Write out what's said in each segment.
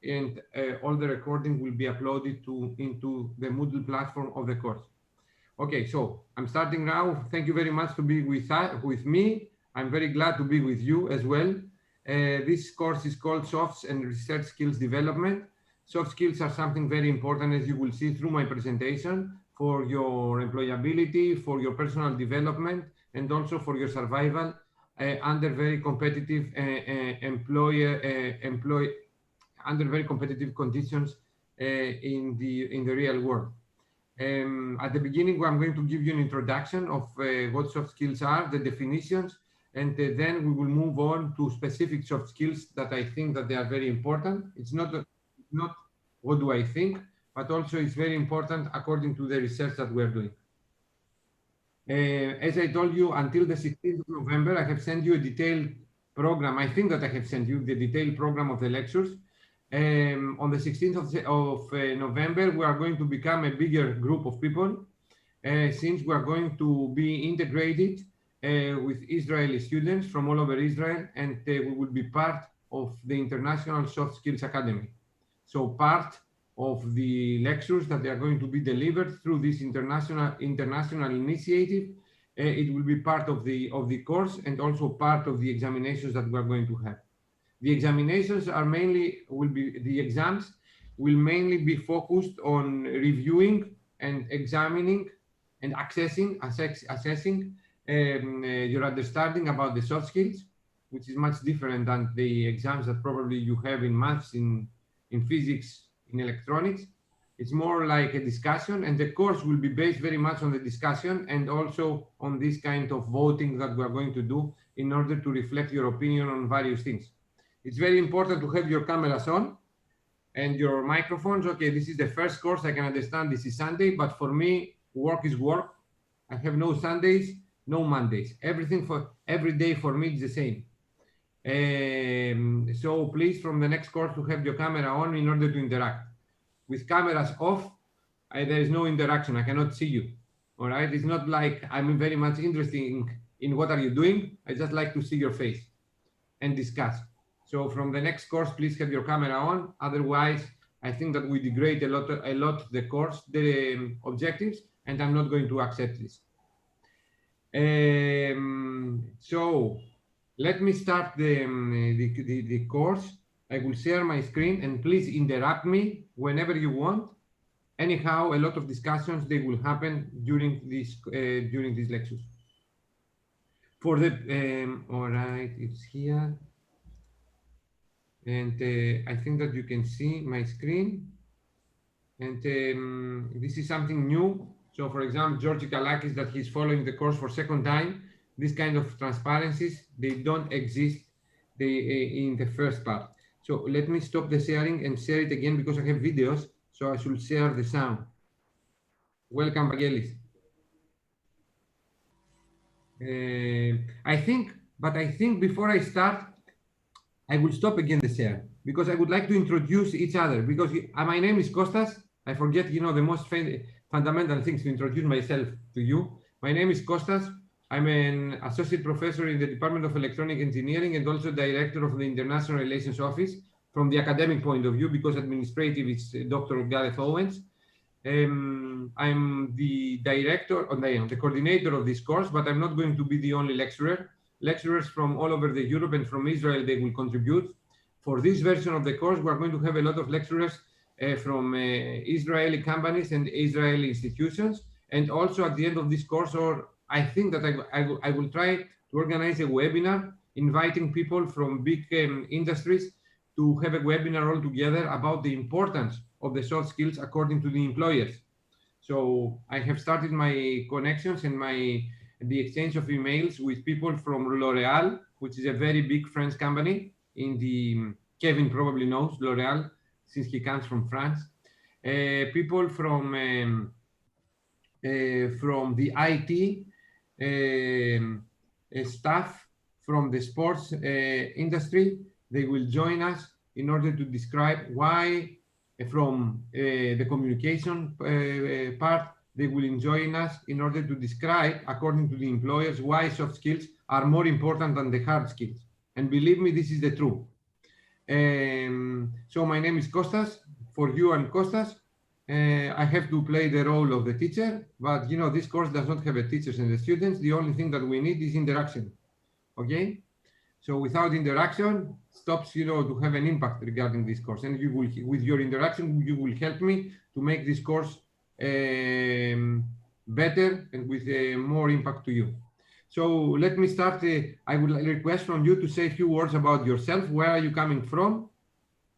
and all the recording will be uploaded into the Moodle platform of the course. Okay, so I'm starting now. Thank you very much to be with me. I'm very glad to be with you as well. This course is called Soft and Research Skills Development. Soft skills are something very important, as you will see through my presentation, for your employability, for your personal development, and also for your survival under very competitive under very competitive conditions in the real world. At the beginning, I'm going to give you an introduction of what soft skills are, the definitions, and then we will move on to specific soft skills that I think that they are very important. It's not what do I think, but also it's very important according to the research that we're doing. As I told you, until the 16th of November, I have sent you a detailed program. I think that I have sent you the detailed program of the lectures. On the 16th of November, we are going to become a bigger group of people since we are going to be integrated with Israeli students from all over Israel, and we will be part of the International Soft Skills Academy. So part of the lectures that they are going to be delivered through this international initiative, it will be part of the course and also part of the examinations that we are going to have. The examinations the exams will mainly be focused on reviewing and examining and assessing your understanding about the soft skills, which is much different than the exams that probably you have in maths, in physics, in electronics. It's more like a discussion, and the course will be based very much on the discussion and also on this kind of voting that we are going to do in order to reflect your opinion on various things. It's very important to have your cameras on and your microphones. Okay, this is the first course. I can understand this is Sunday, but for me, work is work. I have no Sundays, no Mondays. Every day for me is the same. So please, from the next course, to have your camera on in order to interact. With cameras off, there is no interaction. I cannot see you. All right. It's not like I'm very much interested in what are you doing. I just like to see your face and discuss. So from the next course, please have your camera on. Otherwise, I think that we degrade a lot the course, the objectives, and I'm not going to accept this. So let me start the course. I will share my screen, and please interrupt me whenever you want. Anyhow, a lot of discussions, they will happen during these lectures. For the all right, it's here. And I think that you can see my screen. And this is something new. So for example, Georgi Kalakis, that he's following the course for second time. This kind of transparencies, they don't exist in the first part. So let me stop the sharing and share it again because I have videos. So I should share the sound. Welcome, Vangelis. I think before I start, I will stop again the share because I would like to introduce each other because my name is Kostas. I forget, the most fundamental things to introduce myself to you. My name is Kostas. I'm an associate professor in the Department of Electronic Engineering and also director of the International Relations Office from the academic point of view, because administrative is Dr. Gareth Owens. I'm the director, the coordinator of this course, but I'm not going to be the only lecturer. Lecturers from all over the Europe and from Israel, they will contribute. For this version of the course, we're going to have a lot of lecturers from Israeli companies and Israeli institutions. And also at the end of this course, or I think that I will try to organize a webinar inviting people from big industries to have a webinar all together about the importance of the soft skills according to the employers. So I have started my connections and the exchange of emails with people from L'Oréal, which is a very big French company. Kevin probably knows L'Oréal since he comes from France. People from the IT staff from the sports industry. They will join us in order to describe why from the communication part, they will join us in order to describe, according to the employers, why soft skills are more important than the hard skills. And believe me, this is the truth. So my name is Kostas, for you and Kostas. I have to play the role of the teacher, but you know, this course does not have a teachers and the students. The only thing that we need is interaction, okay? So without interaction, stops, you know, to have an impact regarding this course. And you will, with your interaction, you will help me to make this course better and with more impact to you. So let me start. I would request from you to say a few words about yourself. Where are you coming from?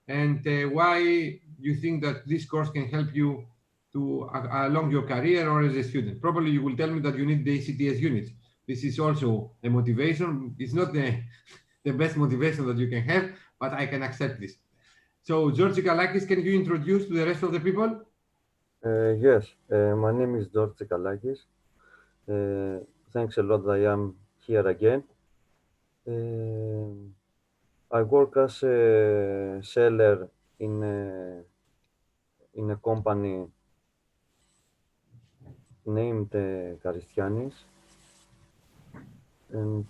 And why you think that this course can help you to along your career or as a student. Probably you will tell me that you need the ACTS units. This is also a motivation. It's not the best motivation that you can have, but I can accept this. So George Kalakis, can you introduce to the rest of the people? Yes, my name is George Kalakis. Thanks a lot that I am here again. I work as a seller in a company named Karistianis, and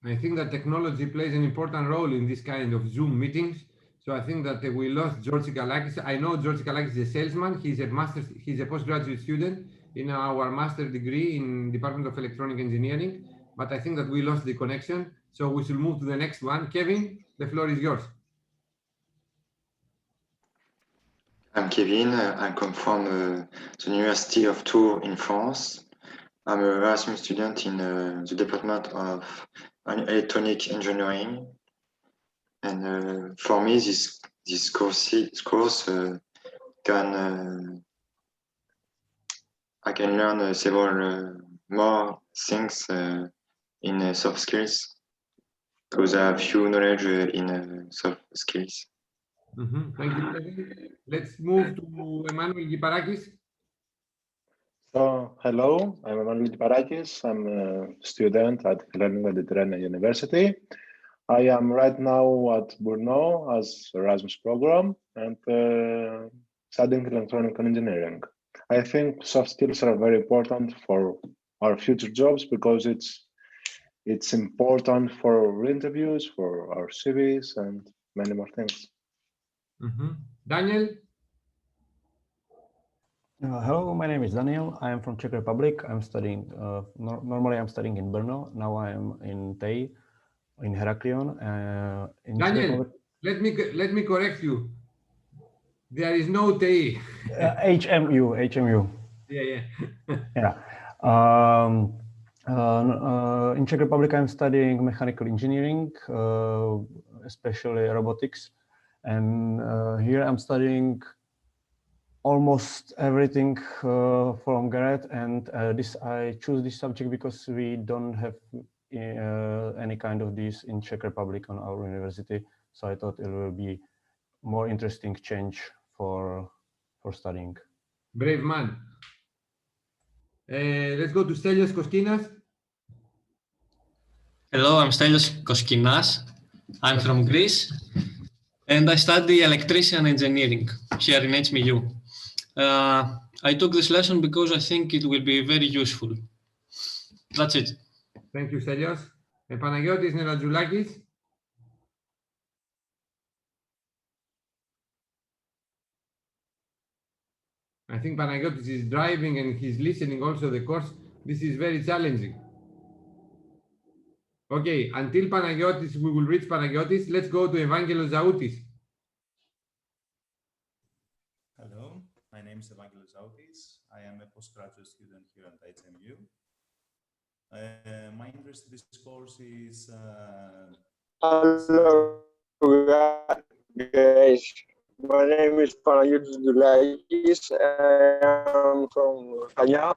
I think that technology plays an important role in this kind of Zoom meetings. So I think that we lost George Kalakis. I know George Kalakis is a salesman. He's a postgraduate student in our master degree in Department of Electronic Engineering. But I think that we lost the connection. So we should move to the next one. Kevin, the floor is yours. I'm Kevin. I come from the University of Tours in France. I'm an Erasmus student in the Department of Electronic Engineering. And for me, this course I can learn several more things in soft skills, because I have few knowledge in soft skills. Thank you, Kevin. Let's move to Emmanuel Giparakis. So, hello, I'm Emmanuel Giparakis. I'm a student at Hellenic Mediterranean University. I am right now at Brno as Erasmus program and studying electronic engineering. I think soft skills are very important for our future jobs because it's important for interviews, for our CVs, and many more things. Daniel? Hello, my name is Daniel. I am from Czech Republic. I'm studying, normally I'm studying in Brno. Now I am in TEI, in Heraklion. Daniel, let me correct you. There is no TEI. HMU. Yeah. Yeah. In Czech Republic, I'm studying mechanical engineering, especially robotics. And here I'm studying almost everything from Garrett, and I choose this subject because we don't have any kind of this in Czech Republic on our university. So I thought it will be more interesting change for studying. Brave man. Let's go to Stelios Koskinas. Hello, I'm Stelios Koskinas. I'm from Greece, and I study electrician engineering here in HMU. I took this lesson because I think it will be very useful. That's it. Thank you, Stelios. And Panagiotis Neradzoulakis. I think Panagiotis is driving and he's listening also the course. This is very challenging. Okay, until Panagiotis, we will reach Panagiotis. Let's go to Evangelos Zoutis. Hello, my name is Evangelos Zoutis. I am a postgraduate student here at HMU. My interest in this course is... Hello, guys. My name is Panagiotis Doulakis. I am from Kanya.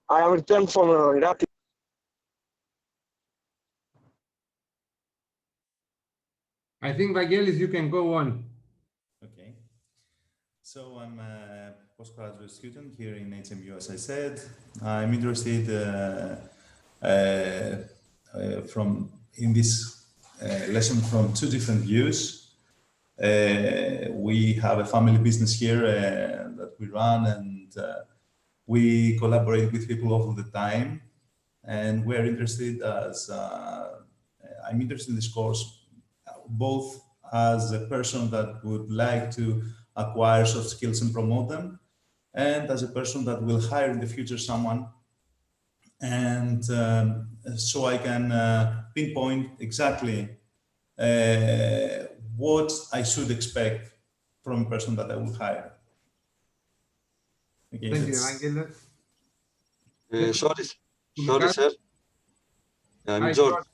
I am returned from Iraq. I think, Vangelis, you can go on. Okay. So I'm a postgraduate student here in HMU, as I said. I'm interested in this lesson from two different views. We have a family business here that we run, and we collaborate with people all the time. and we're interested as I'm interested in this course both as a person that would like to acquire soft skills and promote them, and as a person that will hire in the future someone, and so I can pinpoint exactly what I should expect from a person that I will hire. Okay, Thank you, Evangelos. Sorry, sir. I'm Hi, George. George.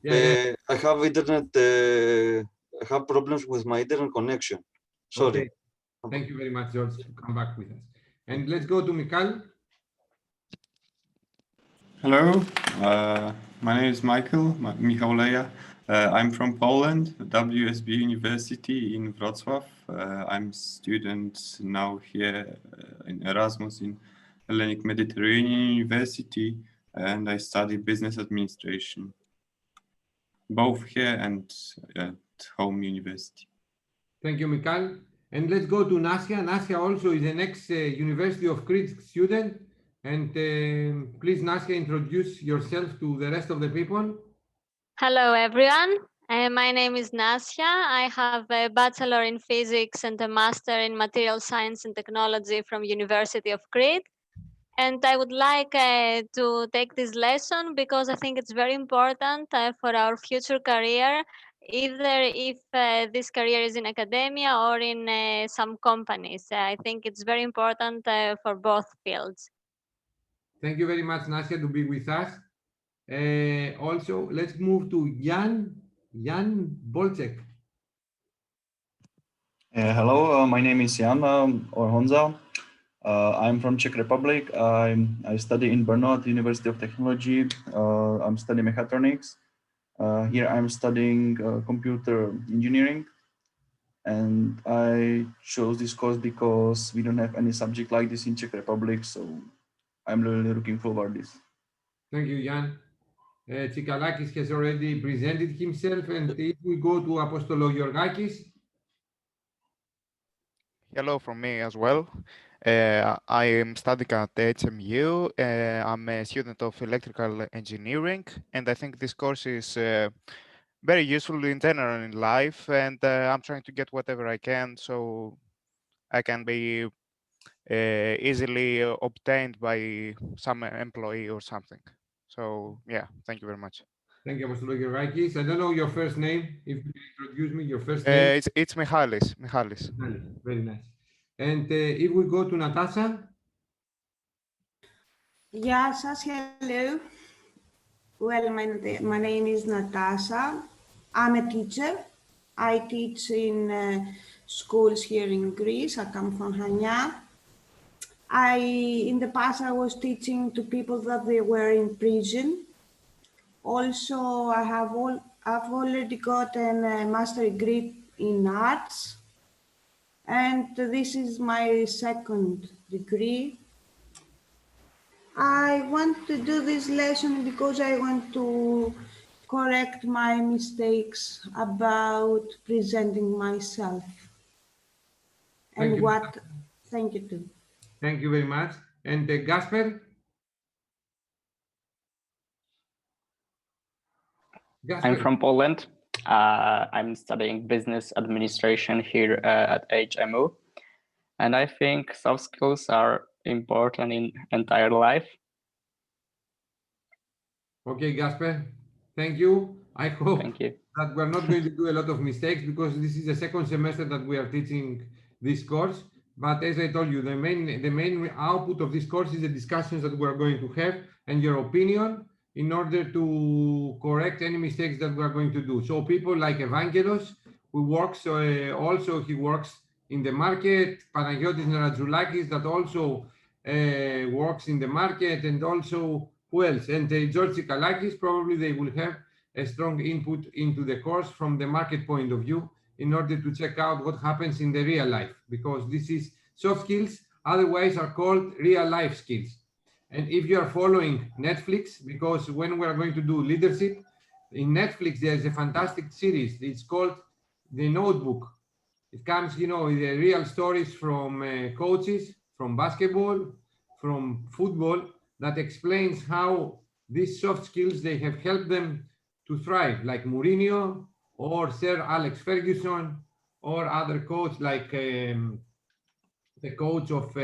Yeah. I have internet. I have problems with my internet connection. Sorry. Okay. Thank you very much, George, to come back with us. And let's go to Mikhail. Hello, my name is Michał Leja. I'm from Poland, WSB University in Wrocław. I'm a student now here in Erasmus in Hellenic Mediterranean University, and I study business administration, both here and at home university. Thank you, Mikhail. And let's go to Nasia. Nasia also is an ex-University of Crete student. And please, Nasia, introduce yourself to the rest of the people. Hello, everyone. My name is Nasia. I have a bachelor in physics and a master in material science and technology from University of Crete. And I would like to take this lesson because I think it's very important for our future career, either if this career is in academia or in some companies. I think it's very important for both fields. Thank you very much, Nasia, to be with us. Also, let's move to Jan Bolczek. Hello, my name is Jan or Honza. I'm from Czech Republic. I study in Brno at University of Technology. I'm studying mechatronics. Here I'm studying computer engineering. And I chose this course because we don't have any subject like this in Czech Republic. So I'm really looking forward to this. Thank you, Jan. Tsikallakis has already presented himself. And if we go to Apostologiorgakis. Hello from me as well. I am studying at HMU. I'm a student of electrical engineering, and I think this course is very useful in general in life, and I'm trying to get whatever I can so I can be easily obtained by some employee or something. So yeah, thank you very much. Thank you, Apostologiorgakis. I don't know your first name. If you can introduce me, your first name. It's Michalis. Very nice. And if we go to Natasha. Yes, hello. Well, my name is Natasha. I'm a teacher. I teach in schools here in Greece. I come from Hania. In the past, I was teaching to people that they were in prison. Also, I've already gotten a master's degree in arts. And this is my second degree. I want to do this lesson because I want to correct my mistakes about presenting myself. And what, thank you too. Thank you very much. And Gasper? I'm from Poland. I'm studying business administration here at HMU. And I think soft skills are important in entire life. Okay, Gasper, thank you. I hope that we're not going to do a lot of mistakes because this is the second semester that we are teaching this course. But as I told you, the main output of this course is the discussions that we're going to have and your opinion in order to correct any mistakes that we're going to do. So people like Evangelos, who works, also he works in the market, Panagiotis Nerazoulakis that also works in the market, and also who else? And George Tsikallakis, probably they will have a strong input into the course from the market point of view in order to check out what happens in the real life, because this is soft skills, otherwise are called real life skills. And if you are following Netflix, because when we are going to do leadership, in Netflix, there's a fantastic series. It's called The Notebook. It comes, you know, the real stories from coaches, from basketball, from football, that explains how these soft skills, they have helped them to thrive, like Mourinho or Sir Alex Ferguson or other coach like the coach of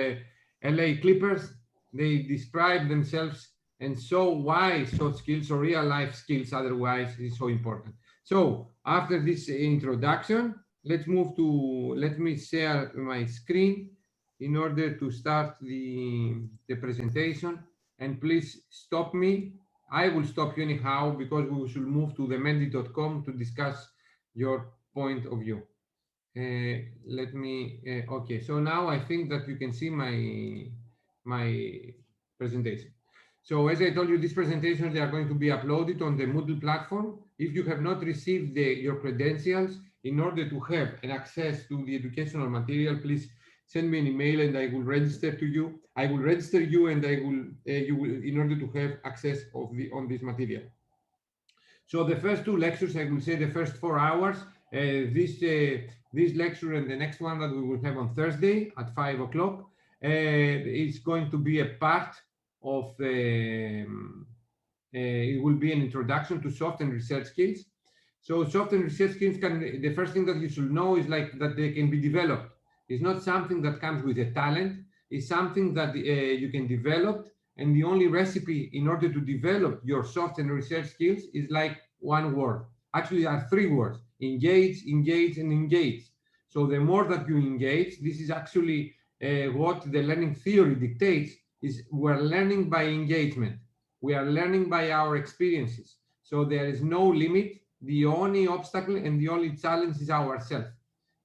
LA Clippers. They describe themselves and show why soft skills or real life skills otherwise is so important. So after this introduction, let's move to, let me share my screen in order to start the presentation. And please stop me. I will stop you anyhow because we should move to the Mendy.com to discuss your point of view. Let me, okay, so now I think that you can see my presentation. So as I told you, these presentations, they are going to be uploaded on the Moodle platform. If you have not received your credentials, in order to have an access to the educational material, please send me an email and I will register to you. I will register you and I will, you will, in order to have access on this material. So the first two lectures, I will say the first 4 hours, this lecture and the next one that we will have on Thursday at 5 o'clock, is going to be a part of, it will be an introduction to soft and research skills. So soft and research skills the first thing that you should know is like that they can be developed. It's not something that comes with a talent. It's something that you can develop. And the only recipe in order to develop your soft and research skills is like one word. Actually, there are 3 words: engage, engage, and engage. So the more that you engage, this is actually what the learning theory dictates, is we're learning by engagement. We are learning by our experiences. So there is no limit. The only obstacle and the only challenge is ourselves.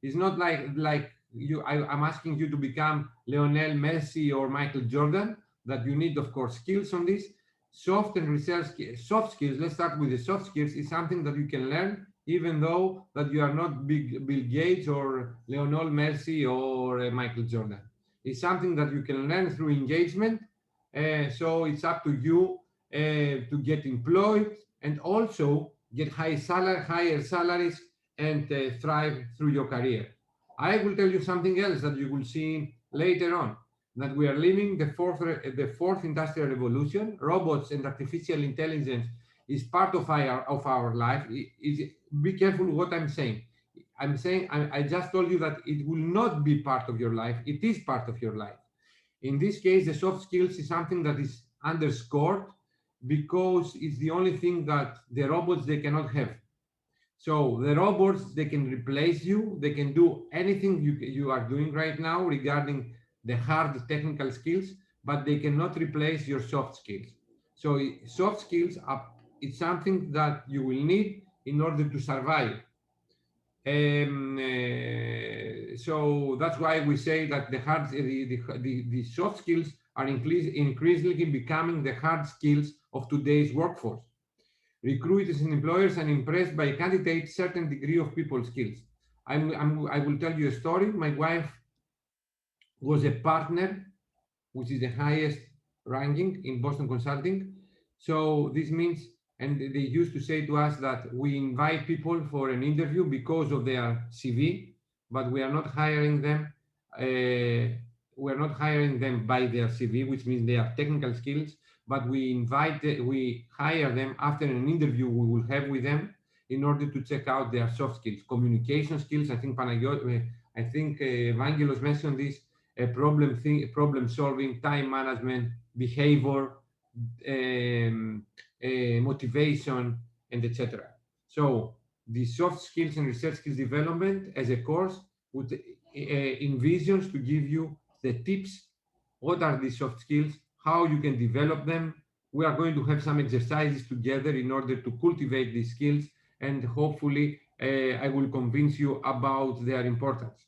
It's not like I'm asking you to become Lionel Messi or Michael Jordan, that you need, of course, skills on this. Soft and research soft skills, let's start with the soft skills, is something that you can learn even though that you are not Bill Gates or Lionel Messi or Michael Jordan. It's something that you can learn through engagement. So it's up to you to get employed and also get higher salaries and thrive through your career. I will tell you something else that you will see later on, that we are living the fourth industrial revolution. Robots and artificial intelligence is part of our life. Be careful what I'm saying. I just told you that it will not be part of your life. It is part of your life. In this case, the soft skills is something that is underscored because it's the only thing that the robots, they cannot have. So the robots, they can replace you. They can do anything you are doing right now regarding the hard technical skills, but they cannot replace your soft skills. So soft skills it's something that you will need in order to survive. So that's why we say that the soft skills are increasingly becoming the hard skills of today's workforce. Recruiters and employers are impressed by candidates' certain degree of people skills. I will tell you a story. My wife was a partner, which is the highest ranking in Boston Consulting. So this means, and they used to say to us that we invite people for an interview because of their CV, but we are not hiring them. We are not hiring them by their CV, which means they have technical skills, but we hire them after an interview we will have with them in order to check out their soft skills, communication skills. I think Evangelos mentioned this, problem solving, time management, behavior, motivation, and etc. So the soft skills and research skills development as a course would envisions to give you the tips. What are these soft skills? How you can develop them? We are going to have some exercises together in order to cultivate these skills, and hopefully I will convince you about their importance.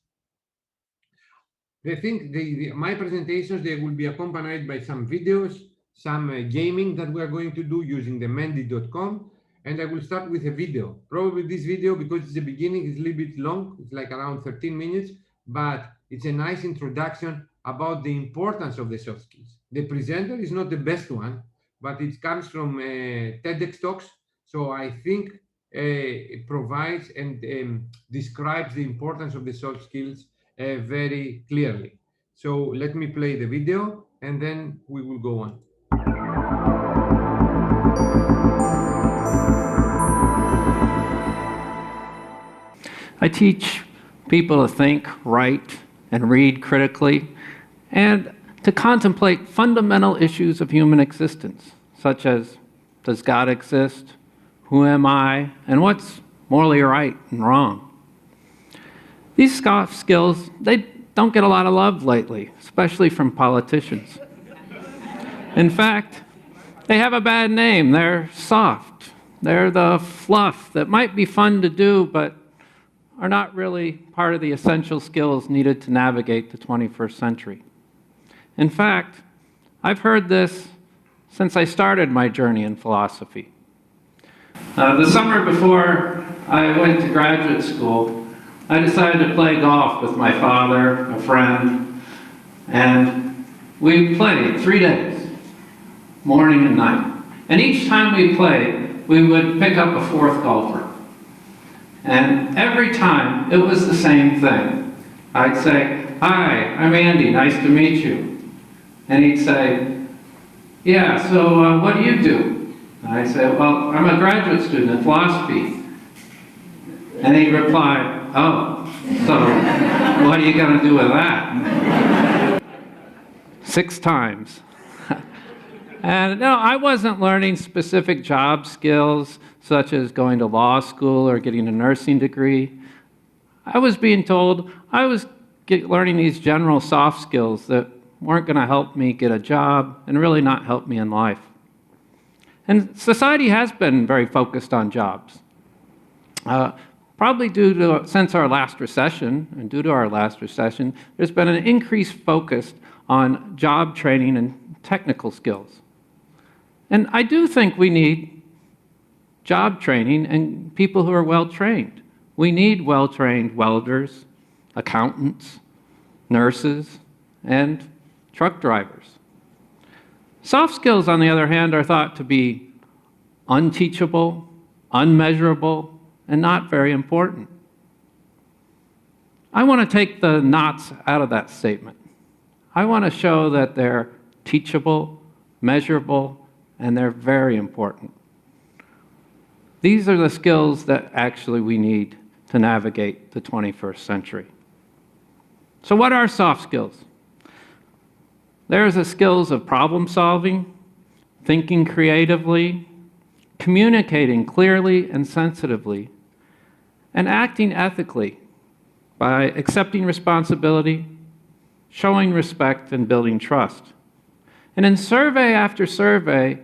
My presentations, they will be accompanied by some videos, some gaming that we are going to do using the Mendy.com, and I will start with a video. Probably this video, because it's the beginning, is a little bit long. It's like around 13 minutes, but it's a nice introduction about the importance of the soft skills. The presenter is not the best one, but it comes from TEDx Talks. So I think it provides and describes the importance of the soft skills very clearly. So let me play the video and then we will go on. I teach people to think, write, and read critically, and to contemplate fundamental issues of human existence, such as, does God exist? Who am I? And what's morally right and wrong? These soft skills, they don't get a lot of love lately, especially from politicians. In fact, they have a bad name. They're soft. They're the fluff that might be fun to do, but are not really part of the essential skills needed to navigate the 21st century. In fact, I've heard this since I started my journey in philosophy. The summer before I went to graduate school, I decided to play golf with my father, a friend, and we played 3 days, morning and night. And each time we played, we would pick up a fourth golfer. And every time, it was the same thing. I'd say, "Hi, I'm Andy, nice to meet you." And he'd say, "Yeah, so what do you do?" And I'd say, "Well, I'm a graduate student in philosophy." And he'd reply, "Oh, so what are you going to do with that?" 6 times. And no, I wasn't learning specific job skills, such as going to law school or getting a nursing degree. I was being told I was learning these general soft skills that weren't going to help me get a job and really not help me in life. And society has been very focused on jobs. Probably since our last recession, and due to our last recession, there's been an increased focus on job training and technical skills. And I do think we need job training and people who are well-trained. We need well-trained welders, accountants, nurses, and truck drivers. Soft skills, on the other hand, are thought to be unteachable, unmeasurable, and not very important. I want to take the knots out of that statement. I want to show that they're teachable, measurable, and they're very important. These are the skills that actually we need to navigate the 21st century. So what are soft skills? There's the skills of problem solving, thinking creatively, communicating clearly and sensitively, and acting ethically by accepting responsibility, showing respect, and building trust. And in survey after survey,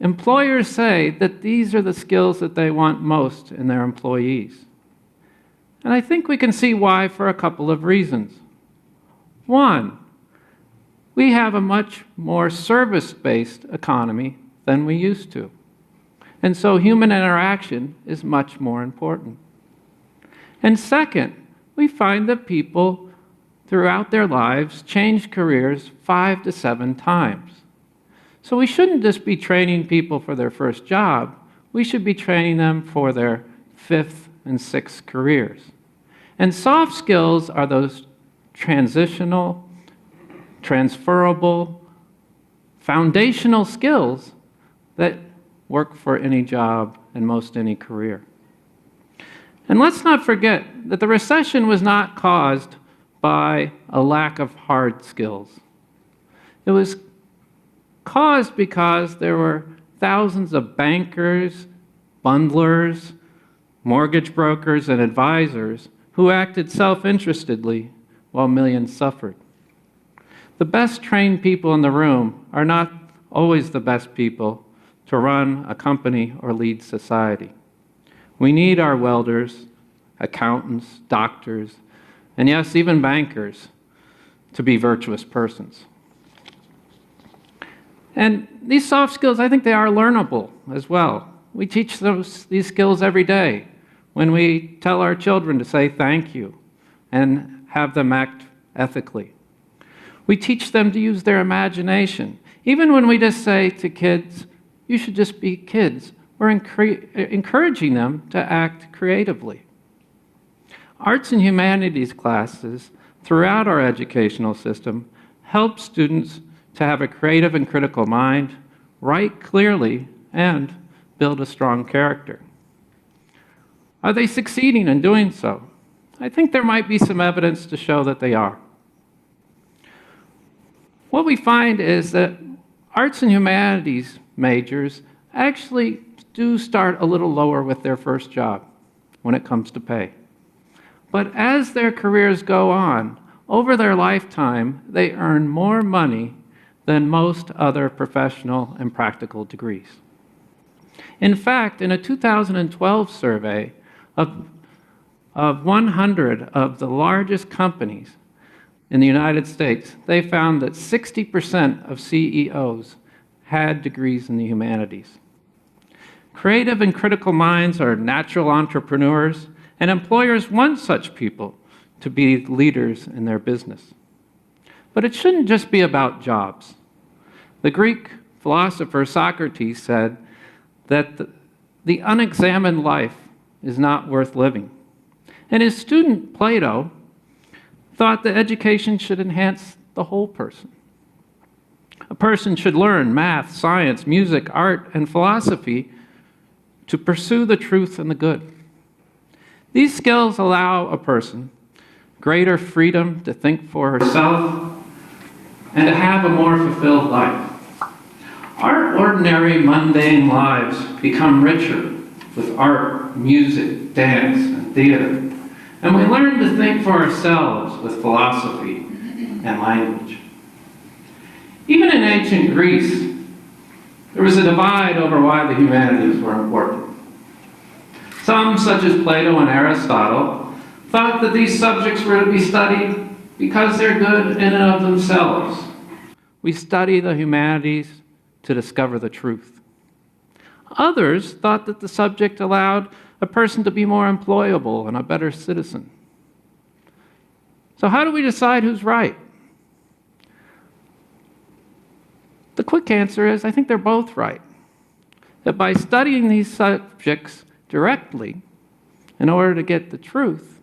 employers say that these are the skills that they want most in their employees. And I think we can see why for a couple of reasons. One, we have a much more service-based economy than we used to. And so human interaction is much more important. And second, we find that people throughout their lives change careers 5 to 7 times. So we shouldn't just be training people for their first job, we should be training them for their 5th and 6th careers. And soft skills are those transitional, transferable, foundational skills that work for any job and most any career. And let's not forget that the recession was not caused by a lack of hard skills. It was caused because there were thousands of bankers, bundlers, mortgage brokers, and advisors who acted self-interestedly while millions suffered. The best trained people in the room are not always the best people to run a company or lead society. We need our welders, accountants, doctors, and yes, even bankers to be virtuous persons. And these soft skills, I think they are learnable as well. We teach these skills every day when we tell our children to say thank you and have them act ethically. We teach them to use their imagination. Even when we just say to kids, you should just be kids, we're encouraging them to act creatively. Arts and humanities classes throughout our educational system help students to have a creative and critical mind, write clearly, and build a strong character. Are they succeeding in doing so? I think there might be some evidence to show that they are. What we find is that arts and humanities majors actually do start a little lower with their first job when it comes to pay. But as their careers go on, over their lifetime, they earn more money than most other professional and practical degrees. In fact, in a 2012 survey of 100 of the largest companies in the United States, they found that 60% of CEOs had degrees in the humanities. Creative and critical minds are natural entrepreneurs, and employers want such people to be leaders in their business. But it shouldn't just be about jobs. The Greek philosopher Socrates said that the unexamined life is not worth living. And his student Plato thought that education should enhance the whole person. A person should learn math, science, music, art, and philosophy to pursue the truth and the good. These skills allow a person greater freedom to think for herself and to have a more fulfilled life. Our ordinary, mundane lives become richer with art, music, dance, and theater, and we learn to think for ourselves with philosophy and language. Even in ancient Greece, there was a divide over why the humanities were important. Some, such as Plato and Aristotle, thought that these subjects were to be studied because they're good in and of themselves. We study the humanities to discover the truth. Others thought that the subject allowed a person to be more employable and a better citizen. So how do we decide who's right? The quick answer is, I think they're both right. That by studying these subjects directly, in order to get the truth,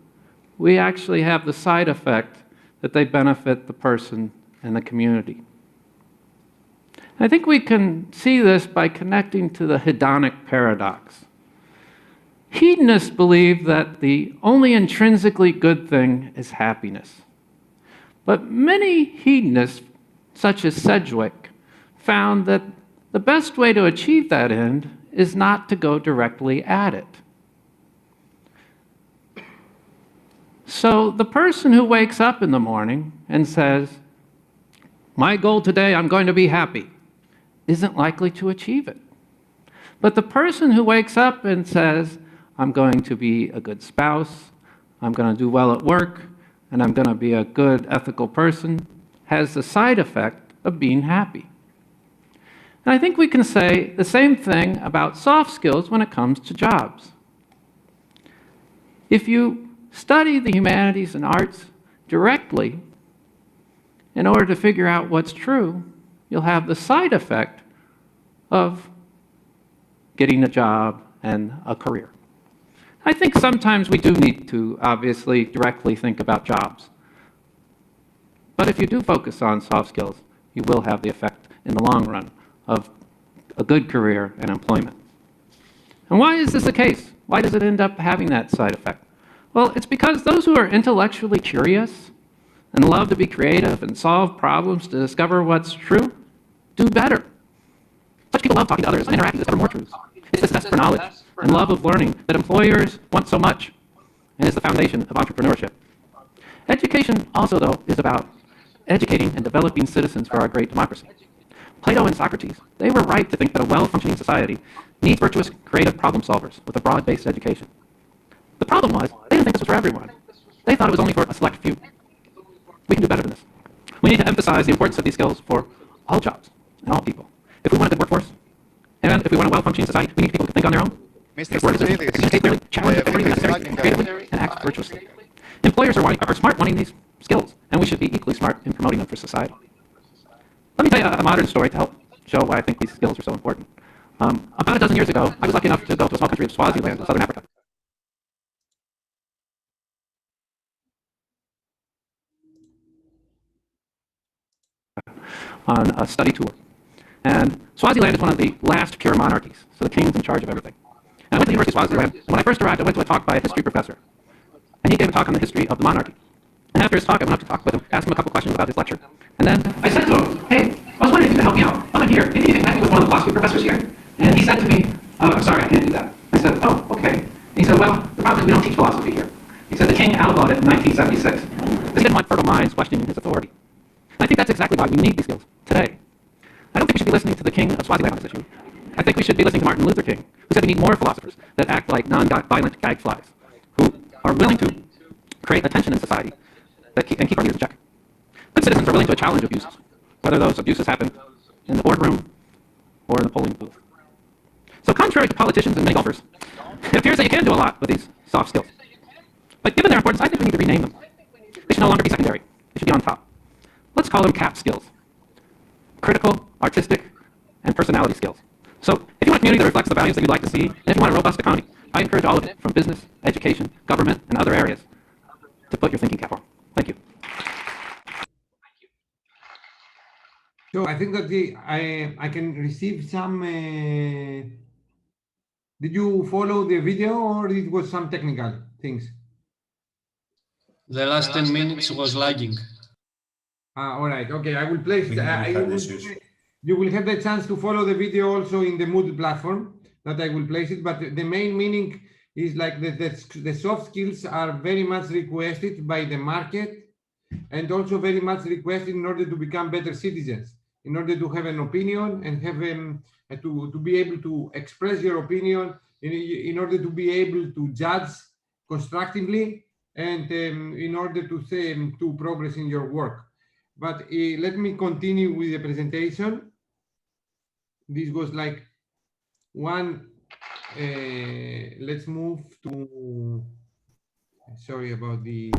we actually have the side effect that they benefit the person and the community. I think we can see this by connecting to the hedonic paradox. Hedonists believe that the only intrinsically good thing is happiness. But many hedonists, such as Sedgwick, found that the best way to achieve that end is not to go directly at it. So the person who wakes up in the morning and says, "My goal today, I'm going to be happy," isn't likely to achieve it. But the person who wakes up and says, "I'm going to be a good spouse, I'm going to do well at work, and I'm going to be a good ethical person," has the side effect of being happy. And I think we can say the same thing about soft skills when it comes to jobs. If you study the humanities and arts directly in order to figure out what's true, you'll have the side effect of getting a job and a career. I think sometimes we do need to obviously directly think about jobs. But if you do focus on soft skills, you will have the effect in the long run of a good career and employment. And why is this the case? Why does it end up having that side effect? Well, it's because those who are intellectually curious and love to be creative and solve problems to discover what's true do better. Such people love talking to others and interacting to discover more truths. It's this zest for knowledge and love of learning that employers want so much and is the foundation of entrepreneurship. Education also, though, is about educating and developing citizens for our great democracy. Plato and Socrates, they were right to think that a well-functioning society needs virtuous, creative problem solvers with a broad-based education. The problem was, they didn't think this was for everyone. They thought it was only for a select few. We can do better than this. We need to emphasize the importance of these skills for all jobs and all people. If we want a good workforce, and if we want a well-functioning society, we need people who think on their own. Mr. Stratidis, clearly, challenge every necessary, creatively, and act virtuously. Employers are smart wanting these skills, and we should be equally smart in promoting them for society. Let me tell you a modern story to help show why I think these skills are so important. About a dozen years ago, I was lucky enough to go to a small country of Swaziland in southern Africa. On a study tour. And Swaziland is one of the last pure monarchies, so the king's in charge of everything. And I went to the University of Swaziland, and when I first arrived, I went to a talk by a history professor. and he gave a talk on the history of the monarchy. And after his talk, I went up to talk with him, asked him a couple questions about his lecture. And then I said to him, hey, I was wondering if you could help me out. I'm here. Maybe you can connect me with one of the philosophy professors here. And he said to me, I'm sorry, I can't do that. I said, oh, okay. And he said, well, the problem is we don't teach philosophy here. He said the king outlawed it in 1976. This didn't want fertile minds questioning his authority. And I think that's exactly why we need these skills today. I don't think we should be listening to the king of Swaziland on this issue. I think we should be listening to Martin Luther King, who said we need more philosophers that act like non-violent gag flies, who are willing to create a tension in society and keep our leaders in check. Good citizens are willing to challenge abuses, whether those abuses happen in the boardroom or in the polling booth. So contrary to politicians and many golfers, it appears that you can do a lot with these soft skills. But given their importance, I think we need to rename them. They should no longer be secondary. They should be on top. Let's call them CAP skills. Critical, artistic, and personality skills. So if you want a community that reflects the values that you'd like to see, and if you want a robust economy, I encourage all of it, from business, education, government, and other areas, to put your thinking cap on. Thank you. So I think that I can receive some. Did you follow the video, or it was some technical things? The last 10 minutes was lagging. All right. Okay, I will place. You will have the chance to follow the video also in the Moodle platform that I will place it. But the main meaning is like the soft skills are very much requested by the market, and also very much requested in order to become better citizens, in order to have an opinion and have to be able to express your opinion, in order to be able to judge constructively, and in order to progress in your work. But let me continue with the presentation. This was like one. Let's move to. Sorry about the.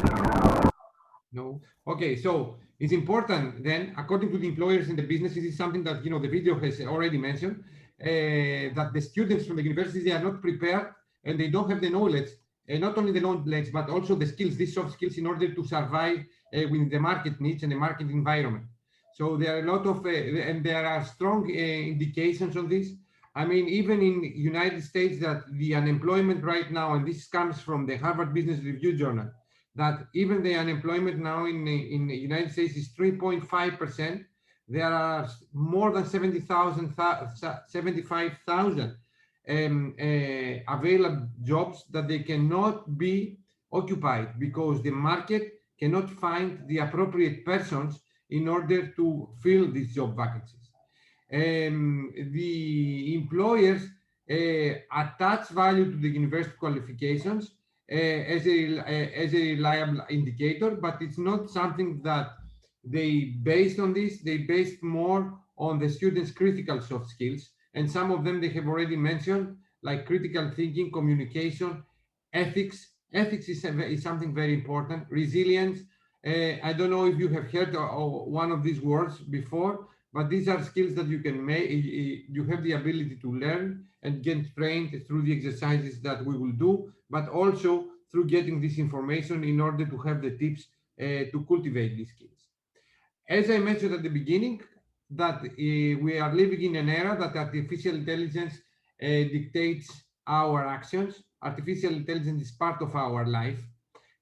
No. Okay, so it's important then, according to the employers and the businesses, is something that the video has already mentioned, that the students from the universities, they are not prepared and they don't have the knowledge, not only the knowledge but also the skills, these soft skills, in order to survive with the market needs and the market environment. So there are a lot of and there are strong indications on this. I mean, even in the United States, that the unemployment right now, and this comes from the Harvard Business Review journal, that even the unemployment now in the United States is 3.5%. There are more than 75,000 available jobs that they cannot be occupied because the market cannot find the appropriate persons in order to fill these job vacancies. The employers attach value to the university qualifications as a reliable indicator, but it's not something that they based on this. They based more on the students' critical soft skills, and some of them they have already mentioned, like critical thinking, communication, ethics. Ethics is something very important. Resilience. I don't know if you have heard one of these words before, but these are skills that you can make. You have the ability to learn and get trained through the exercises that we will do, but also through getting this information in order to have the tips to cultivate these skills. As I mentioned at the beginning, that we are living in an era that artificial intelligence dictates our actions. Artificial intelligence is part of our life.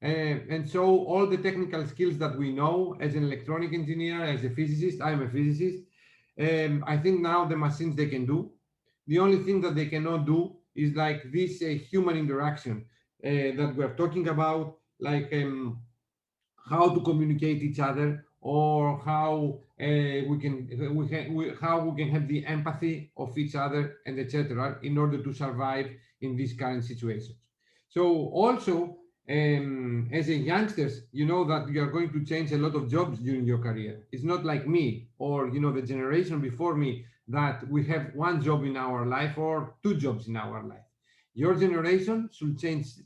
And so all the technical skills that we know as an electronic engineer, as a physicist, I'm a physicist, I think now the machines, they can do. The only thing that they cannot do is like this human interaction that we're talking about, like how to communicate each other, or how we can have the empathy of each other, and etc., in order to survive in these current situations. So also, as a youngsters, you know that you are going to change a lot of jobs during your career. It's not like me or the generation before me that we have one job in our life or two jobs in our life. Your generation should change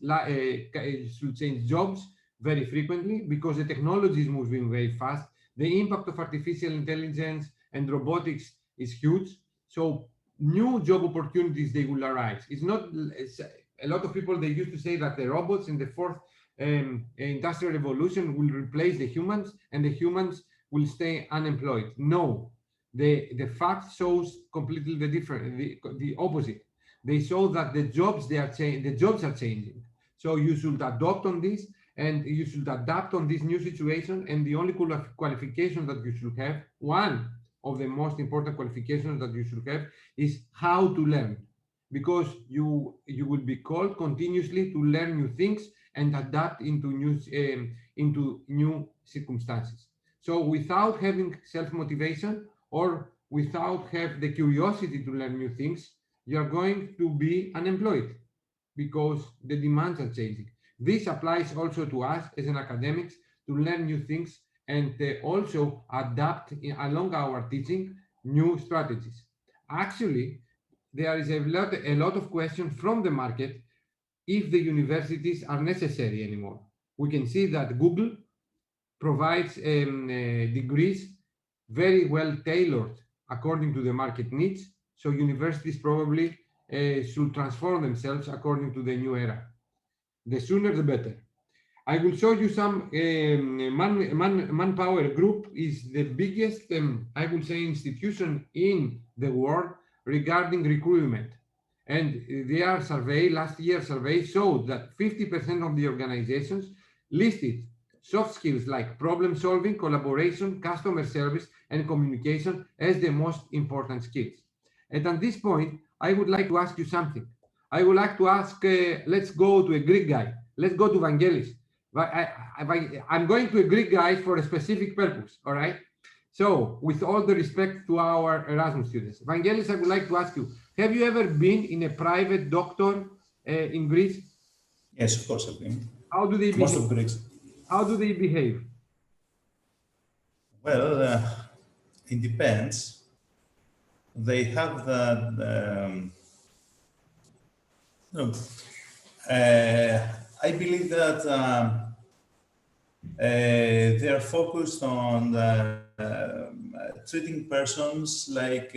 jobs very frequently because the technology is moving very fast. The impact of artificial intelligence and robotics is huge. So new job opportunities, they will arise. It's not a lot of people, they used to say that the robots in the fourth industrial revolution will replace the humans and the humans will stay unemployed. No, the fact shows completely the opposite. They show that the jobs are changing. So you should adopt on this and you should adapt on this new situation. And the only qualification that you should have, one of the most important qualifications that you should have, is how to learn, because you will be called continuously to learn new things and adapt into new circumstances. So without having self-motivation or without have the curiosity to learn new things, you are going to be unemployed because the demands are changing. This applies also to us as an academics to learn new things and also adapt along our teaching new strategies. Actually, there is a lot of questions from the market if the universities are necessary anymore. We can see that Google provides degrees very well tailored according to the market needs. So universities probably should transform themselves according to the new era. The sooner, the better. I will show you some Manpower Group is the biggest, I will say, institution in the world regarding recruitment. And their survey, last year's survey, showed that 50% of the organizations listed soft skills like problem solving, collaboration, customer service, and communication as the most important skills. And at this point, I would like to ask you something. I would like to ask, let's go to a Greek guy. Let's go to Vangelis. I'm going to a Greek guy for a specific purpose, all right? So, with all the respect to our Erasmus students, Vangelis, I would like to ask you, have you ever been in a private doctor in Greece? Yes, of course I've been. How do they behave? Most of Greeks. How do they behave? Well, it depends. They have that. I believe that they are focused on treating persons like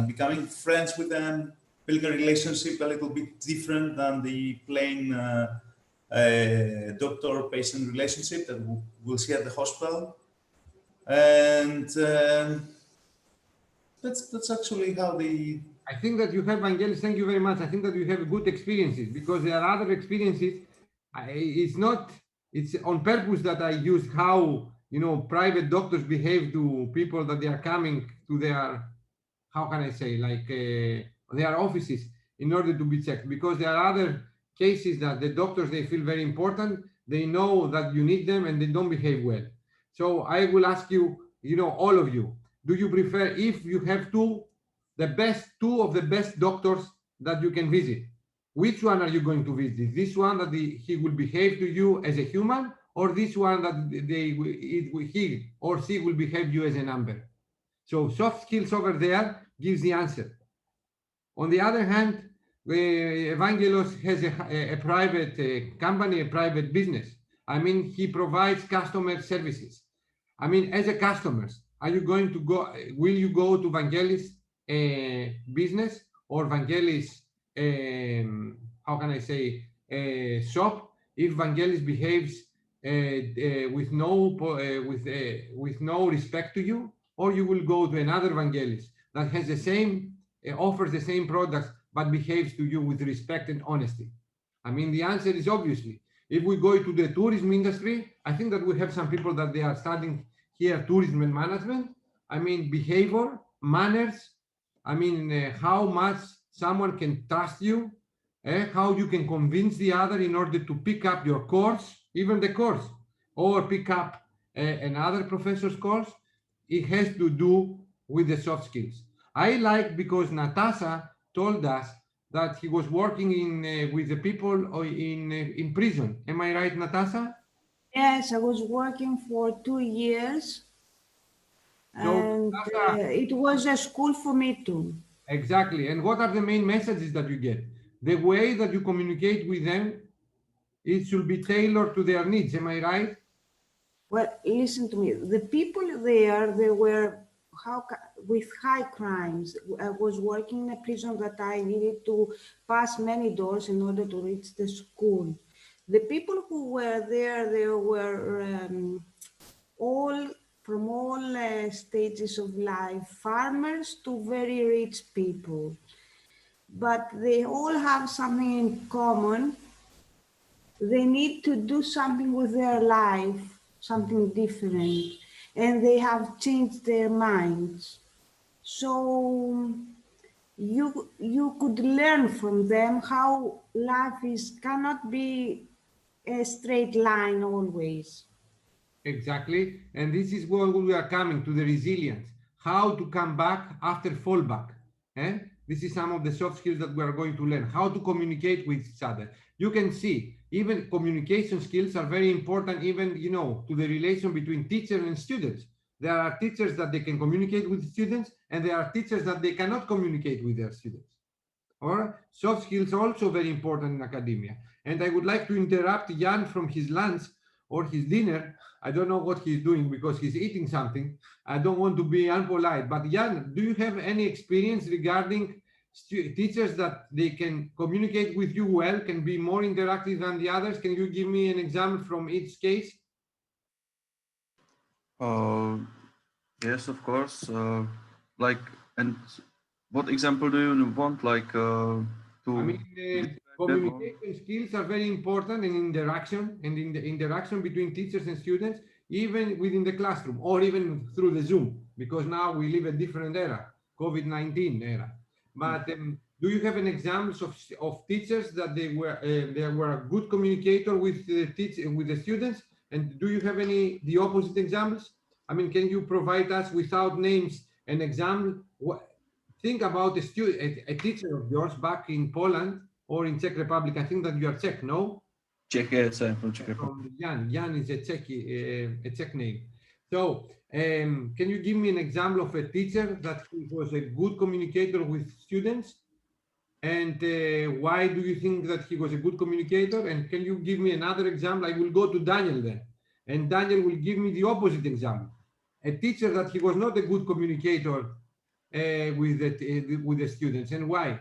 becoming friends with them, building a relationship a little bit different than the plain doctor-patient relationship that we'll see at the hospital. And that's actually how they... I think that you have, Vangelis, thank you very much. I think that you have good experiences because there are other experiences. It's on purpose that I use how, private doctors behave to people that they are coming to their, how can I say, like their offices in order to be checked, because there are other cases that the doctors, they feel very important. They know that you need them and they don't behave well. So I will ask you, all of you, do you prefer, if you have two of the best doctors that you can visit, which one are you going to visit? This one that he will behave to you as a human, or this one that he or she will behave you as a number? So soft skills over there gives the answer. On the other hand, Evangelos has a private company, a private business. I mean, he provides customer services. I mean, as a customer, are you going to go, will you go to Vangelis business or Vangelis, how can I say, shop, if Vangelis behaves with no respect to you, or you will go to another Vangelis that has the same, offers the same products, but behaves to you with respect and honesty? I mean, the answer is obviously, if we go to the tourism industry, I think that we have some people that they are studying here tourism and management. I mean, behavior, manners, I mean, how much someone can trust you, how you can convince the other in order to pick up your course, even the course, or pick up another professor's course. It has to do with the soft skills. I like because Natasha told us that he was working with the people in prison. Am I right, Natasha? Yes, I was working for 2 years. And it was a school for me too. Exactly. And what are the main messages that you get? The way that you communicate with them, it should be tailored to their needs. Am I right? Well, listen to me. The people there, they were with high crimes. I was working in a prison that I needed to pass many doors in order to reach the school. The people who were there, they were from all stages of life, farmers to very rich people. But they all have something in common. they need to do something with their life, something different, and they have changed their minds. So you could learn from them how life cannot be a straight line always. Exactly. And this is where we are coming to the resilience, how to come back after fallback. This is some of the soft skills that we are going to learn, how to communicate with each other. You can see even communication skills are very important, even, you know, to the relation between teacher and students. There are teachers that they can communicate with students, and there are teachers that they cannot communicate with their students. Or soft skills are also very important in academia. And I would like to interrupt Jan from his lunch or his dinner. I don't know what he's doing because he's eating something. I don't want to be unpolite, but Jan, do you have any experience regarding teachers that they can communicate with you well, can be more interactive than the others? Can you give me an example from each case? Yes, of course. And what example do you want? To I mean, communication skills are very important in interaction, and in the interaction between teachers and students, even within the classroom or even through the Zoom, because now we live a different era, COVID-19 era. But do you have an examples of teachers that they were a good communicator with the students? And do you have the opposite examples? I mean, can you provide us without names an example? Think about a teacher of yours back in Poland or in Czech Republic. I think that you are Czech, no? Czech, yes, I'm from Czech Republic. Jan is a Czech name. So can you give me an example of a teacher that was a good communicator with students? And why do you think that he was a good communicator? And can you give me another example? I will go to Daniel then. And Daniel will give me the opposite example. A teacher that he was not a good communicator with the students, and why?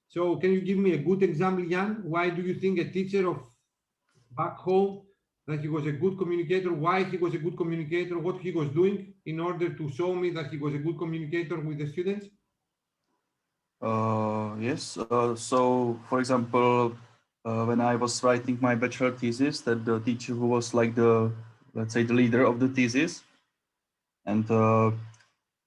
So can you give me a good example, Jan? Why do you think a teacher of back home that he was a good communicator? Why he was a good communicator? What he was doing in order to show me that he was a good communicator with the students? Yes. So, for example, when I was writing my bachelor thesis, that the teacher who was like let's say the leader of the thesis, and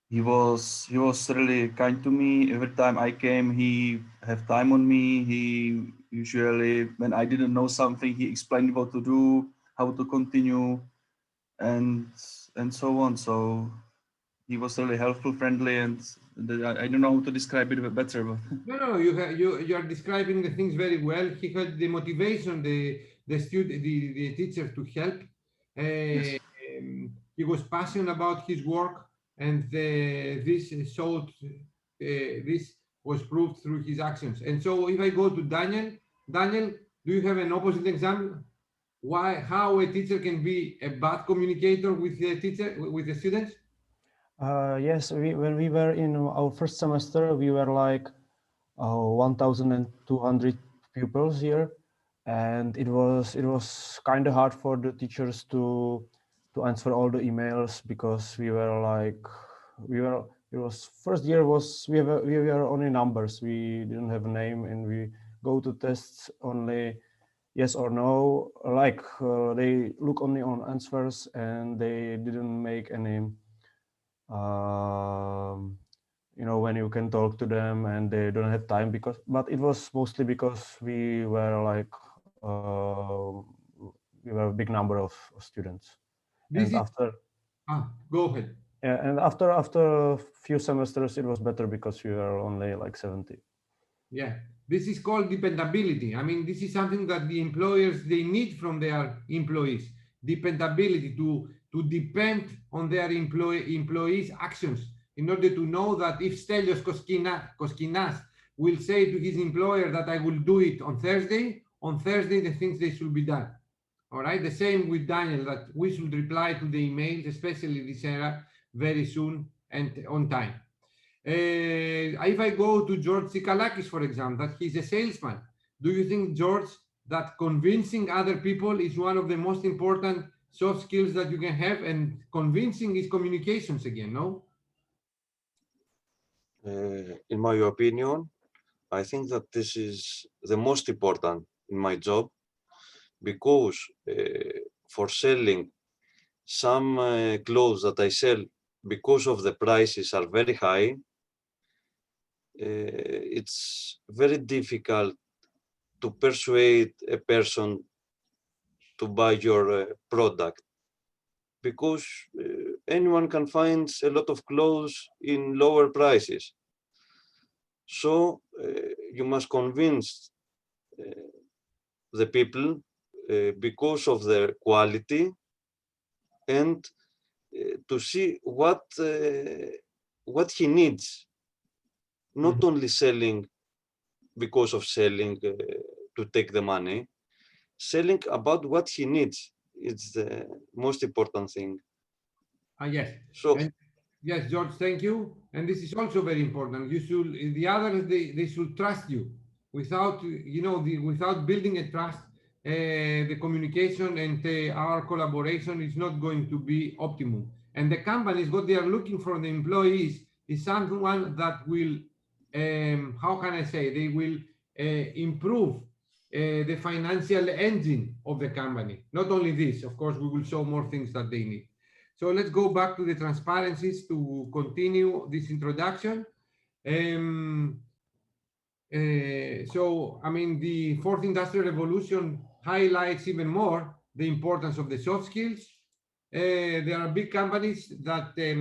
he was really kind to me. Every time I came, he had time on me. He usually, when I didn't know something, he explained what to do, how to continue, and so on. So he was really helpful, friendly, and I don't know how to describe it better. But No, you are describing the things very well. He had the motivation, the teacher to help. Yes. He was passionate about his work, and this was proved through his actions. And so, if I go to Daniel, do you have an opposite example? How a teacher can be a bad communicator with the students? Yes, when we were in our first semester, we were like 1,200 pupils here, and it was kind of hard for the teachers to answer all the emails, because we were first year we were only numbers. We didn't have a name, and we go to tests only yes or no. They look only on answers, and they didn't make any when you can talk to them, and they don't have time, but it was mostly because we were a big number of students. Go ahead. Yeah, and after a few semesters, it was better because we were only like 70. Yeah, this is called dependability. I mean, this is something that the employers, they need from their employees. Dependability, to depend on their employees' actions, in order to know that if Stelios Koskinas will say to his employer that I will do it on Thursday the things they should be done. All right, the same with Daniel, that we should reply to the emails, especially this era, very soon and on time. If I go to George Tsikalakis, for example, that he's a salesman, do you think, George, that convincing other people is one of the most important soft skills that you can have? And convincing is communications again, no? In my opinion, I think that this is the most important in my job, because for selling some clothes that I sell, because of the prices are very high, it's very difficult to persuade a person to buy your product, because anyone can find a lot of clothes in lower prices. So you must convince the people because of their quality, and to see what he needs, not only selling because of selling to take the money, selling about what he needs. It's the most important thing. Yes. So, and yes, George, thank you. And this is also very important. You should, the others, they should trust you. Without, without building a trust, the communication and our collaboration is not going to be optimum. And the companies, what they are looking for the employees is someone that will, how can I say, they will improve the financial engine of the company. Not only this, of course, we will show more things that they need. So let's go back to the transparencies to continue this introduction. So, I mean, the fourth industrial revolution highlights even more the importance of the soft skills. There are big companies that they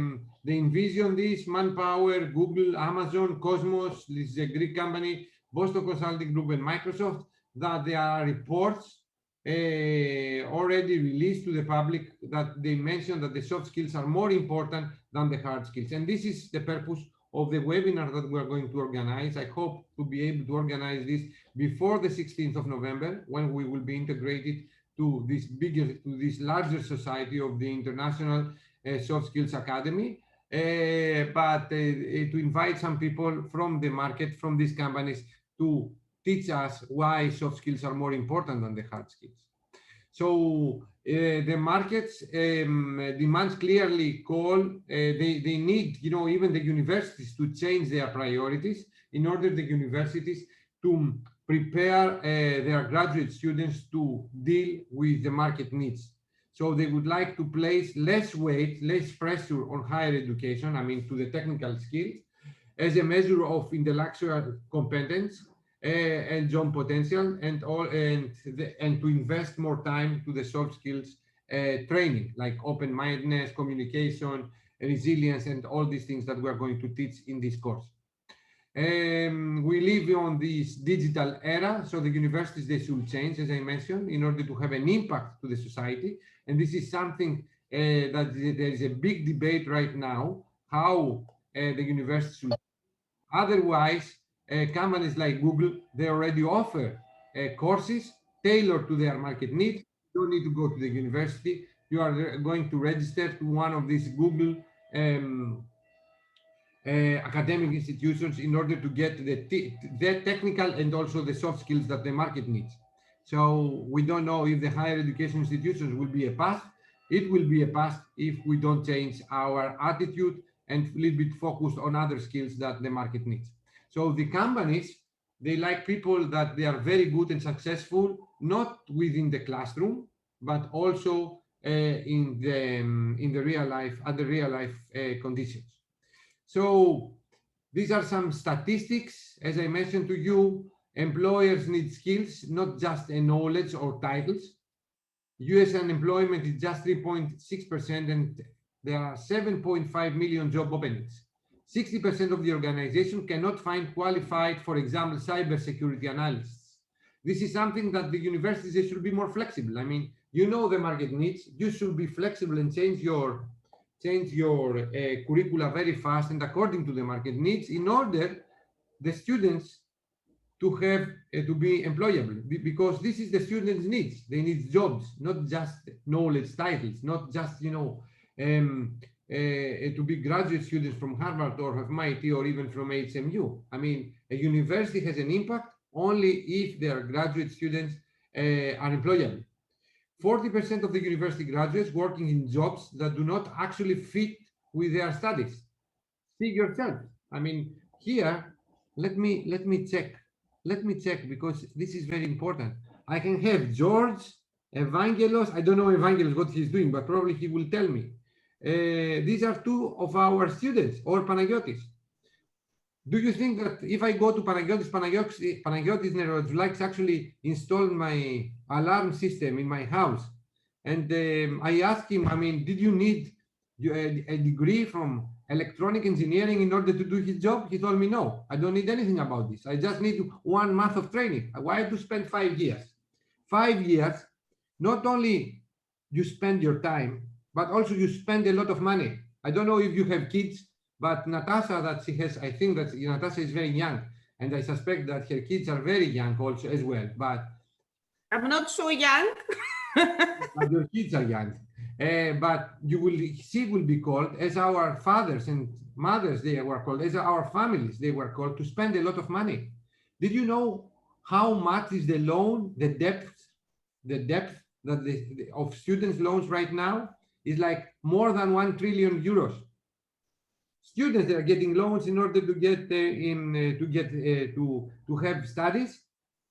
envision this: Manpower, Google, Amazon, Cosmos, this is a Greek company, Boston Consulting Group, and Microsoft, that there are reports already released to the public that they mention that the soft skills are more important than the hard skills. And this is the purpose of the webinar that we're going to organize. I hope to be able to organize this before the 16th of November, when we will be integrated to this bigger, to this larger society of the International Soft Skills Academy, but to invite some people from the market, from these companies, to teach us why soft skills are more important than the hard skills. So the markets demands clearly call, they need, even the universities to change their priorities in order the universities to prepare their graduate students to deal with the market needs. So they would like to place less weight, less pressure on higher education, I mean, to the technical skills, as a measure of intellectual competence and job potential, and to invest more time to the soft skills training, like open-mindedness, communication, resilience, and all these things that we are going to teach in this course. We live on this digital era, so the universities, they should change, as I mentioned, in order to have an impact to the society. And this is something that there is a big debate right now, how the universities should. Otherwise, companies like Google, they already offer courses tailored to their market needs. You don't need to go to the university. You are going to register to one of these Google academic institutions in order to get the technical and also the soft skills that the market needs. So we don't know if the higher education institutions will be a path. It will be a path if we don't change our attitude and a little bit focused on other skills that the market needs. So the companies, they like people that they are very good and successful, not within the classroom, but also in the real life, under real life conditions. So these are some statistics. As I mentioned to you, employers need skills, not just a knowledge or titles. US unemployment is just 3.6%, and there are 7.5 million job openings. 60% of the organization cannot find qualified, for example, cybersecurity analysts. This is something that the universities should be more flexible. I mean, you know the market needs, you should be flexible and change your curricula very fast and according to the market needs, in order the students to have to be employable, because this is the students' needs. They need jobs, not just knowledge titles, not just to be graduate students from Harvard or MIT or even from HMU. I mean, a university has an impact only if their graduate students are employable. 40% of the university graduates working in jobs that do not actually fit with their studies. See yourself. I mean, here, let me check, because this is very important. I can have George Evangelos, I don't know Evangelos what he's doing, but probably he will tell me. These are two of our students, or Panagiotis. Do you think that if I go to Panagiotis Nerodzoulikis actually installed my alarm system in my house, and I asked him, I mean, did you need a degree from electronic engineering in order to do his job? He told me, no, I don't need anything about this. I just need 1 month of training. Why to spend 5 years? 5 years, not only you spend your time, but also you spend a lot of money. I don't know if you have kids, but Natasha, that she has, I think that Natasha is very young, and I suspect that her kids are very young also as well. But I'm not so young. but your kids are young. But you will, she will be called as our fathers and mothers, they were called, as our families, they were called to spend a lot of money. Did you know how much is the loan, the depth that of students' loans right now is like more than 1 trillion euros. Students that are getting loans in order to get to have studies,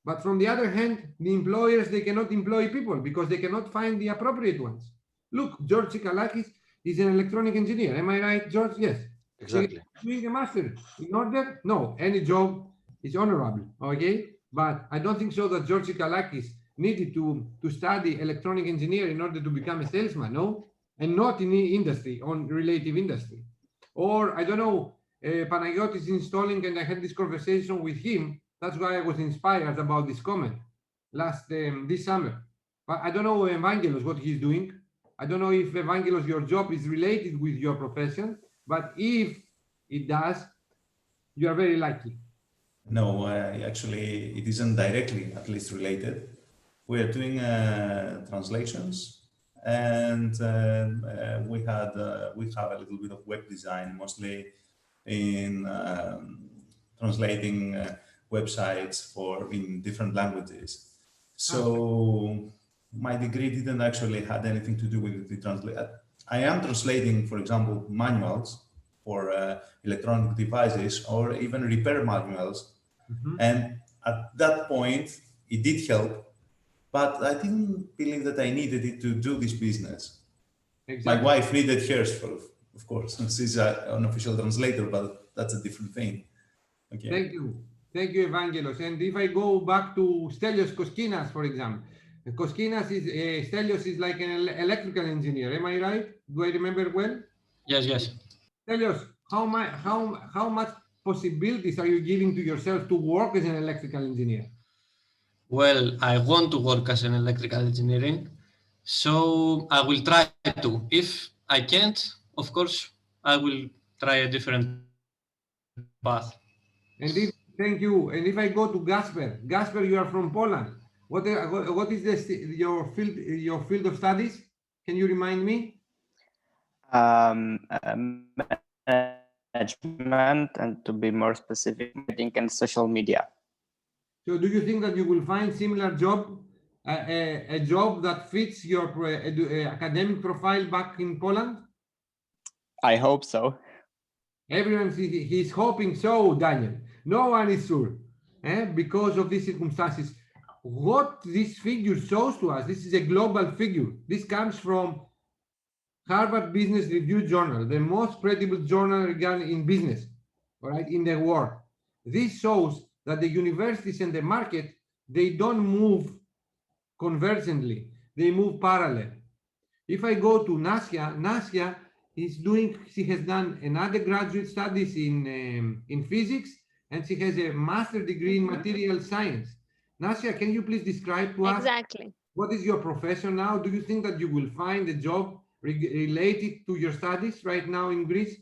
but from the other hand, the employers, they cannot employ people because they cannot find the appropriate ones. Look, George Tsikalakiis is an electronic engineer. Am I right, George? Yes. Exactly. Doing a master in order? No, any job is honorable. Okay, but I don't think so that George Tsikalakiis needed to study electronic engineer in order to become a salesman. No, and not in the industry, on relative industry. Or I don't know, Panagiotis installing, and I had this conversation with him. That's why I was inspired about this comment this summer. But I don't know Evangelos what he's doing. I don't know if Evangelos your job is related with your profession, but if it does, you are very lucky. No, actually, it isn't directly, at least, related. We are doing translations. And we have a little bit of web design, mostly in translating websites in different languages. So my degree didn't actually have anything to do with the translation. I am translating, for example, manuals for electronic devices or even repair manuals. Mm-hmm. And at that point, it did help. But I didn't believe that I needed it to do this business. Exactly. My wife needed hers, of course. She's an official translator, but that's a different thing. Okay. Thank you, Evangelos. And if I go back to Stelios Koskinas, for example, Koskinas is Stelios is like an electrical engineer. Am I right? Do I remember well? Yes, yes. Stelios, how much possibilities are you giving to yourself to work as an electrical engineer? Well, I want to work as an electrical engineering, so I will try to. If I can't, of course, I will try a different path. And thank you. And if I go to Gasper, you are from Poland. What is your field of studies? Can you remind me? Management, and to be more specific, marketing and social media. So do you think that you will find similar job, a job that fits your academic profile back in Poland? I hope so. Everyone he's hoping so, Daniel. No one is sure, because of these circumstances. What this figure shows to us, this is a global figure. This comes from Harvard Business Review Journal, the most credible journal regarding in business, all right, in the world. This shows that the universities and the market, they don't move convergently, they move parallel. If I go to Nasya she has done an undergraduate studies in physics, and she has a master's degree in material science. Nasya, can you please describe to us Exactly. what is your profession now? Do you think that you will find a job related to your studies right now in Greece?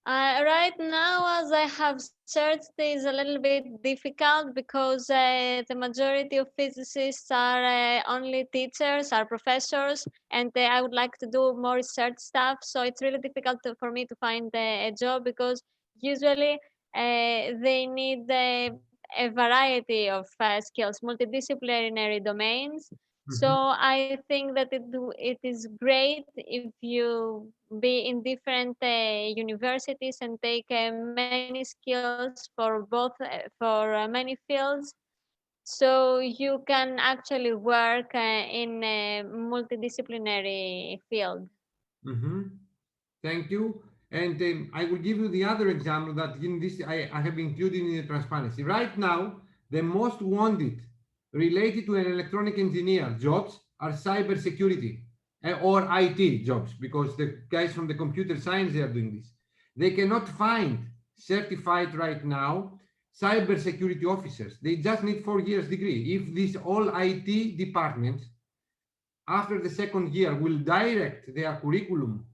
Right now, as I have searched, is a little bit difficult because the majority of physicists are only teachers, are professors, and I would like to do more research stuff. So it's really difficult for me to find a job because usually they need a variety of skills, multidisciplinary domains. So I think that it is great if you be in different universities and take many skills for both for many fields. So you can actually work in a multidisciplinary field. Thank you. And I will give you the other example that in this I have included in the transparency. Right now, the most wanted related to an electronic engineer jobs are cybersecurity or IT jobs, because the guys from the computer science, they are doing this. They cannot find certified right now cybersecurity officers. They just need 4 years degree. If these all IT departments after the second year will direct their curriculum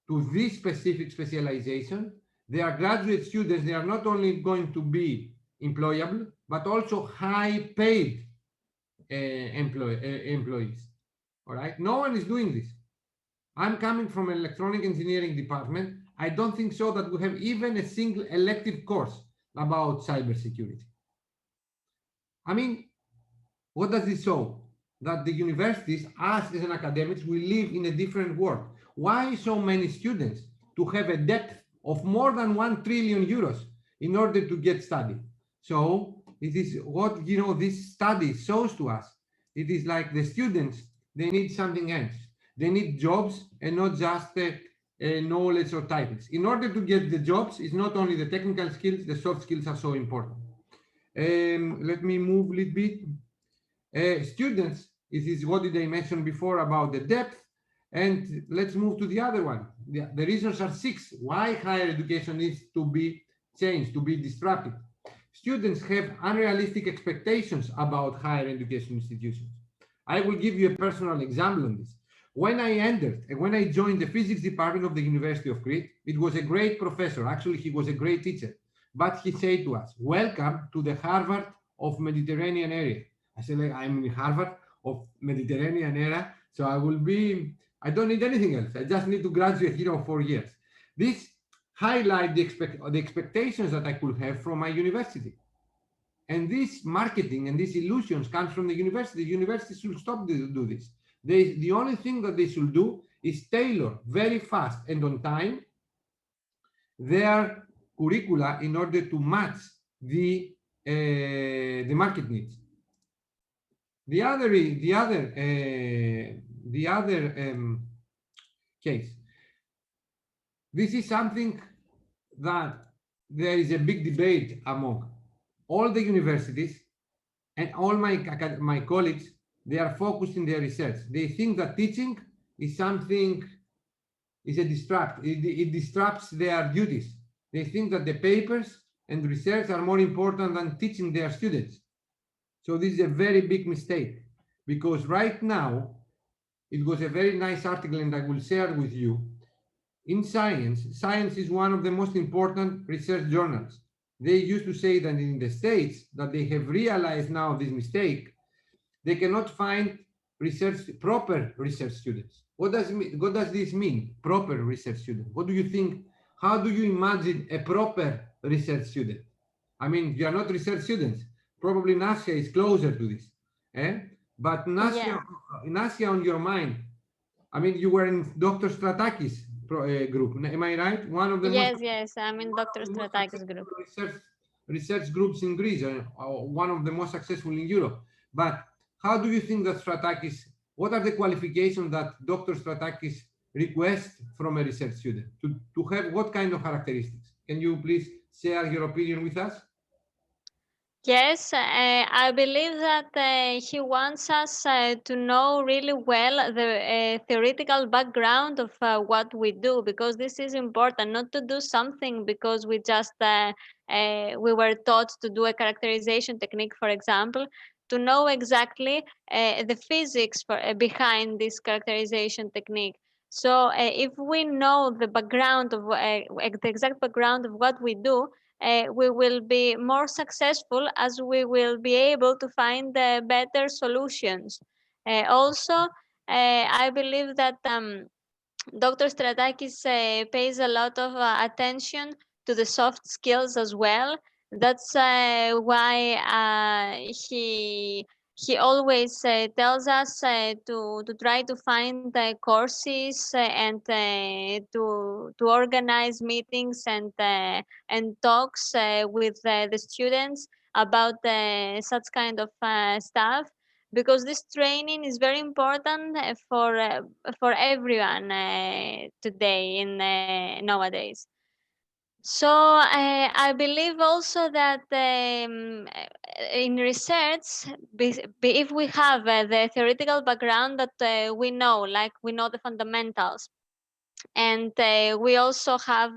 to this specific specialization, their graduate students, they are not only going to be employable, but also high paid employees. All right, no one is doing this. I'm coming from an electronic engineering department. I don't think so that we have even a single elective course about cybersecurity. I mean, what does this show? That the universities, us as an academics, we live in a different world. Why so many students to have a debt of more than 1 trillion euros in order to get study? So it is what, you know, this study shows to us. It is like the students, they need something else. They need jobs and not just knowledge or titles. In order to get the jobs, it's not only the technical skills, the soft skills are so important. Let me move a little bit. Students, it is what did I mention before about the depth, and let's move to the other one. The reasons are 6 why higher education needs to be changed, to be disrupted. Students have unrealistic expectations about higher education institutions. I will give you a personal example on this. When I entered and when I joined the physics department of the University of Crete, it was a great professor. Actually, he was a great teacher, but he said to us, "Welcome to the Harvard of Mediterranean area." I said, I'm in Harvard of Mediterranean area, so I don't need anything else. I just need to graduate here in 4 years. This highlight the expectations that I could have from my university. And this marketing and these illusions comes from the university. The university should stop to do this. The only thing that they should do is tailor very fast and on time their curricula in order to match the market needs. The other case. This is something that there is a big debate among all the universities and all my colleagues. They are focused in their research. They think that teaching is something, is a distract. It disrupts their duties. They think that the papers and research are more important than teaching their students. So this is a very big mistake, because right now, it was a very nice article and I will share it with you. In Science is one of the most important research journals. They used to say that in the States that they have realized now this mistake. They cannot find proper research students. What does this mean, proper research student? What do you think? How do you imagine a proper research student? I mean, you are not research students. Probably Nasia is closer to this. But Nasia, on your mind, I mean, you were in Dr. Stratakis group, am I right? One of the Yes, I'm in Dr. Stratakis group. Research groups in Greece, one of the most successful in Europe. But how do you think that Stratakis, what are the qualifications that Dr. Stratakis requests from a research student to have what kind of characteristics? Can you please share your opinion with us? Yes, I believe that he wants us to know really well the theoretical background of what we do, because this is important, not to do something because we just we were taught to do a characterization technique, for example, to know exactly the physics behind this characterization technique. So if we know the background of the exact background of what we do, we will be more successful, as we will be able to find better solutions. Also, I believe that Dr. Stratakis pays a lot of attention to the soft skills as well. That's why he always tells us to try to find courses and to organize meetings and talks with the students, about such kind of stuff, because this training is very important for everyone today in nowadays. So I believe also that in research, if we have the theoretical background that we know, like we know the fundamentals, and we also have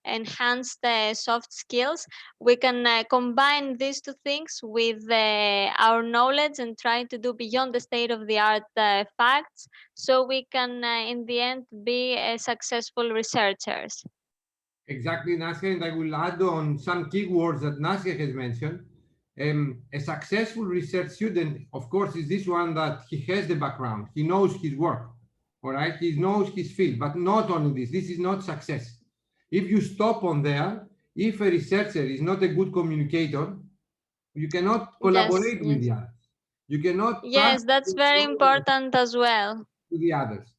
enhanced soft skills, we can combine these two things with our knowledge and try to do beyond the state of the art facts, so we can in the end be successful researchers. Exactly, Nassia, and I will add on some keywords that Nassia has mentioned. A successful research student, of course, is this one that he has the background, he knows his work, all right? He knows his field, but not only this is not success. If you stop on there, if a researcher is not a good communicator, you cannot collaborate with the others. You cannot Yes, that's very important as well. To the others.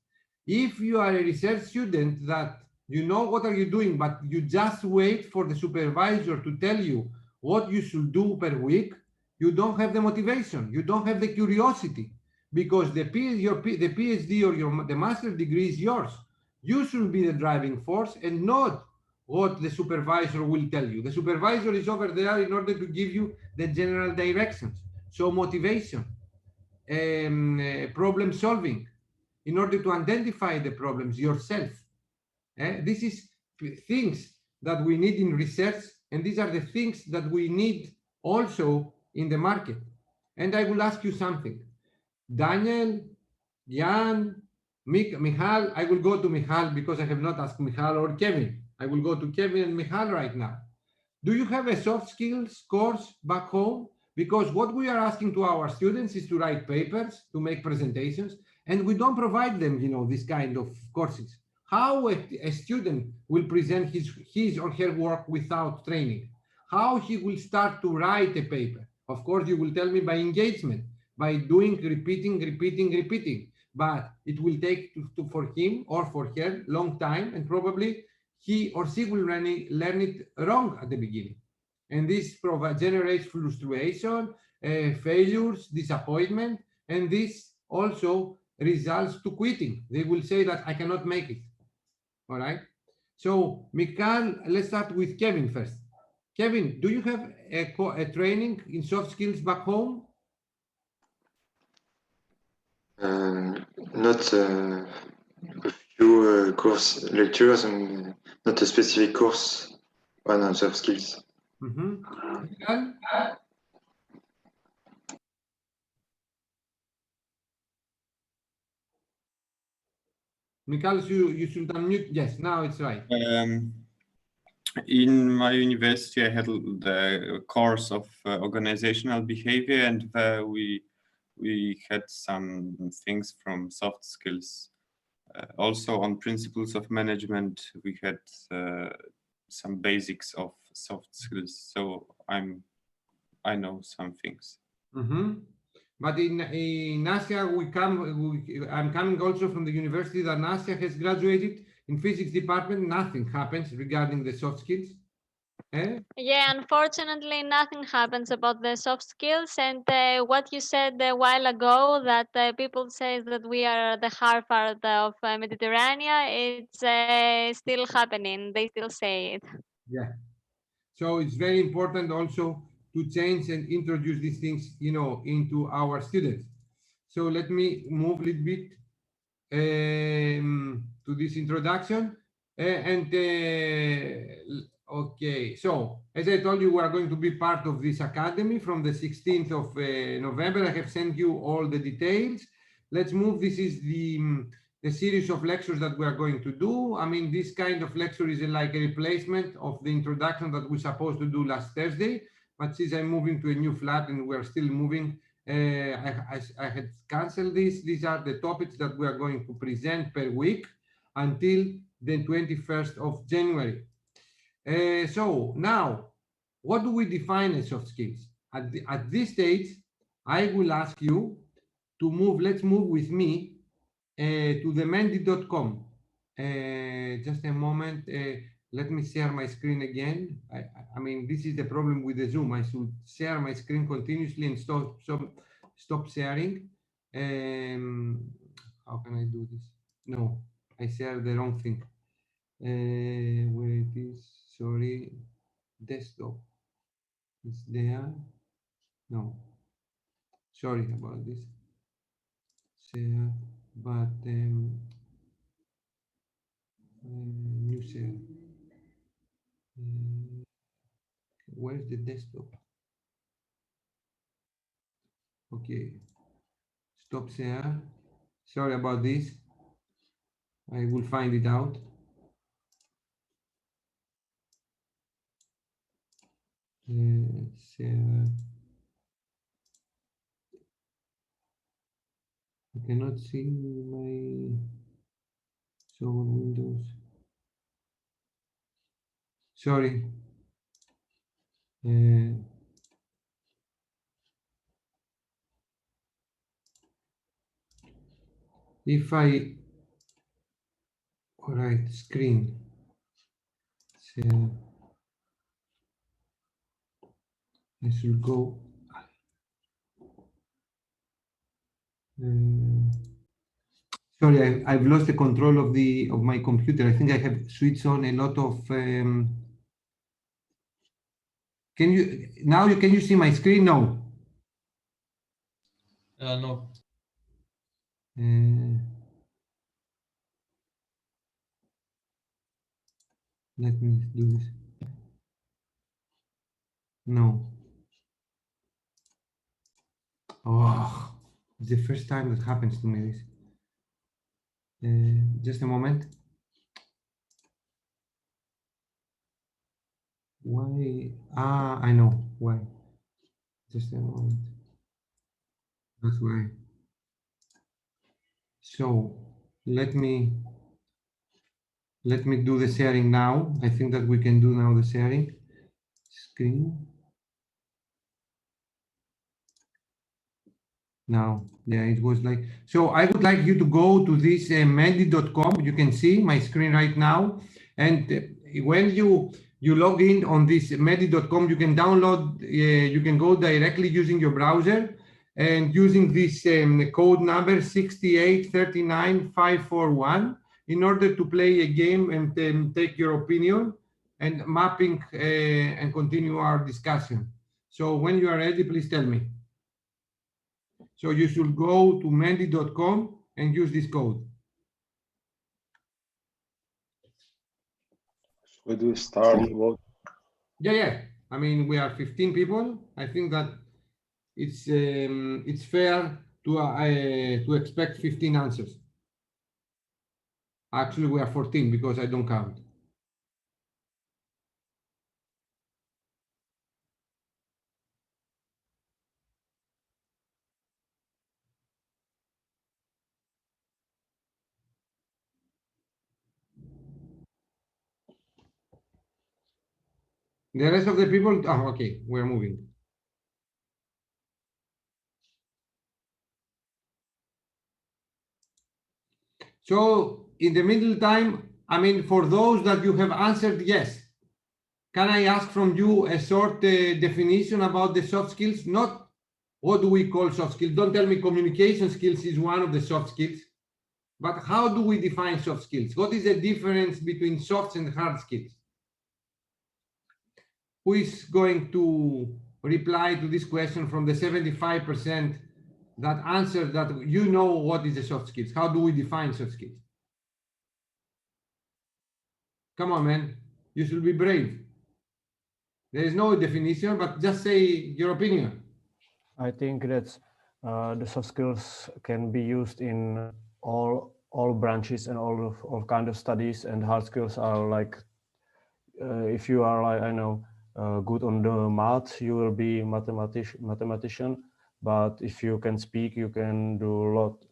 If you are a research student that you know what are you doing, but you just wait for the supervisor to tell you what you should do per week, you don't have the motivation, you don't have the curiosity, because the PhD or the master's degree is yours. You should be the driving force and not what the supervisor will tell you. The supervisor is over there in order to give you the general directions. So motivation, problem solving, in order to identify the problems yourself. This is things that we need in research, and these are the things that we need also in the market. And I will ask you something. Daniel, Jan, Michal, I will go to Michal because I have not asked Michal or Kevin. I will go to Kevin and Michal right now. Do you have a soft skills course back home? Because what we are asking to our students is to write papers, to make presentations, and we don't provide them, this kind of courses. How a student will present his or her work without training? How he will start to write a paper? Of course, you will tell me by engagement, by doing, repeating. But it will take for him or for her long time, and probably he or she will learn it wrong at the beginning. And this generates frustration, failures, disappointment, and this also results to quitting. They will say that I cannot make it. All right. So, Michal, let's start with Kevin first. Kevin, do you have a training in soft skills back home? Not a few course lectures and not a specific course on soft skills. Michal? Michal, you should unmute. Yes, now it's right. In my university, I had the course of organizational behavior, and we had some things from soft skills. Also on principles of management, we had some basics of soft skills. So I know some things. But in Nassia, I'm coming also from the university that Nassia has graduated in physics department. Nothing happens regarding the soft skills. Yeah, unfortunately, nothing happens about the soft skills. And what you said a while ago, that people say that we are the Harvard of Mediterranean, it's still happening. They still say it. Yeah. So it's very important also to change and introduce these things, into our students. So let me move a little bit to this introduction. Okay, so as I told you, we are going to be part of this academy from the 16th of November. I have sent you all the details. Let's move. This is the series of lectures that we are going to do. I mean, this kind of lecture is like a replacement of the introduction that we were supposed to do last Thursday. But since I'm moving to a new flat and we're still moving, I had canceled this. These are the topics that we are going to present per week until the 21st of January. So now, what do we define as soft skills? At this stage, I will ask you to move. Let's move with me to the Menti.com. Just a moment. let me share my screen again. I mean, this is the problem with the Zoom. I should share my screen continuously and stop sharing. How can I do this? No, I shared the wrong thing. Where it is? Sorry, desktop. It's there. No, sorry about this. Share, but new share. Where's the desktop? Okay, stop share. Sorry about this. I will find it out. Share. I cannot see my show on Windows. Sorry. If I, all right, screen, share, I should go. Sorry, I've lost the control of my computer. I think I have switched on a lot of. Can you see my screen? No. No. Let me do this. No. Oh, it's the first time that happens to me. This. Just a moment. Why? Ah, I know why. Just a moment. That's why. So let me do the sharing now. I think that we can do now the sharing screen. Now, yeah, it was like, so I would like you to go to this menti.com. You can see my screen right now. And when you log in on this menti.com, you can download, you can go directly using your browser and using this code number 6839541 in order to play a game and take your opinion and mapping and continue our discussion. So when you are ready, please tell me. So you should go to menti.com and use this code. Should we start? Yeah. I mean, we are 15 people. I think that it's fair to expect 15 answers. Actually, we are 14 because I don't count. The rest of the people, oh, okay, we're moving. So in the middle time, I mean, for those that you have answered yes, can I ask from you a short definition about the soft skills? Not what do we call soft skills? Don't tell me communication skills is one of the soft skills, but how do we define soft skills? What is the difference between soft and hard skills? Who is going to reply to this question from the 75% that answered that you know what is the soft skills? How do we define soft skills? Come on, man. You should be brave. There is no definition, but just say your opinion. I think that the soft skills can be used in all branches and all kind of studies, and hard skills are like if you are like good on the math, you will be mathematician. But if you can speak, you can do a lot.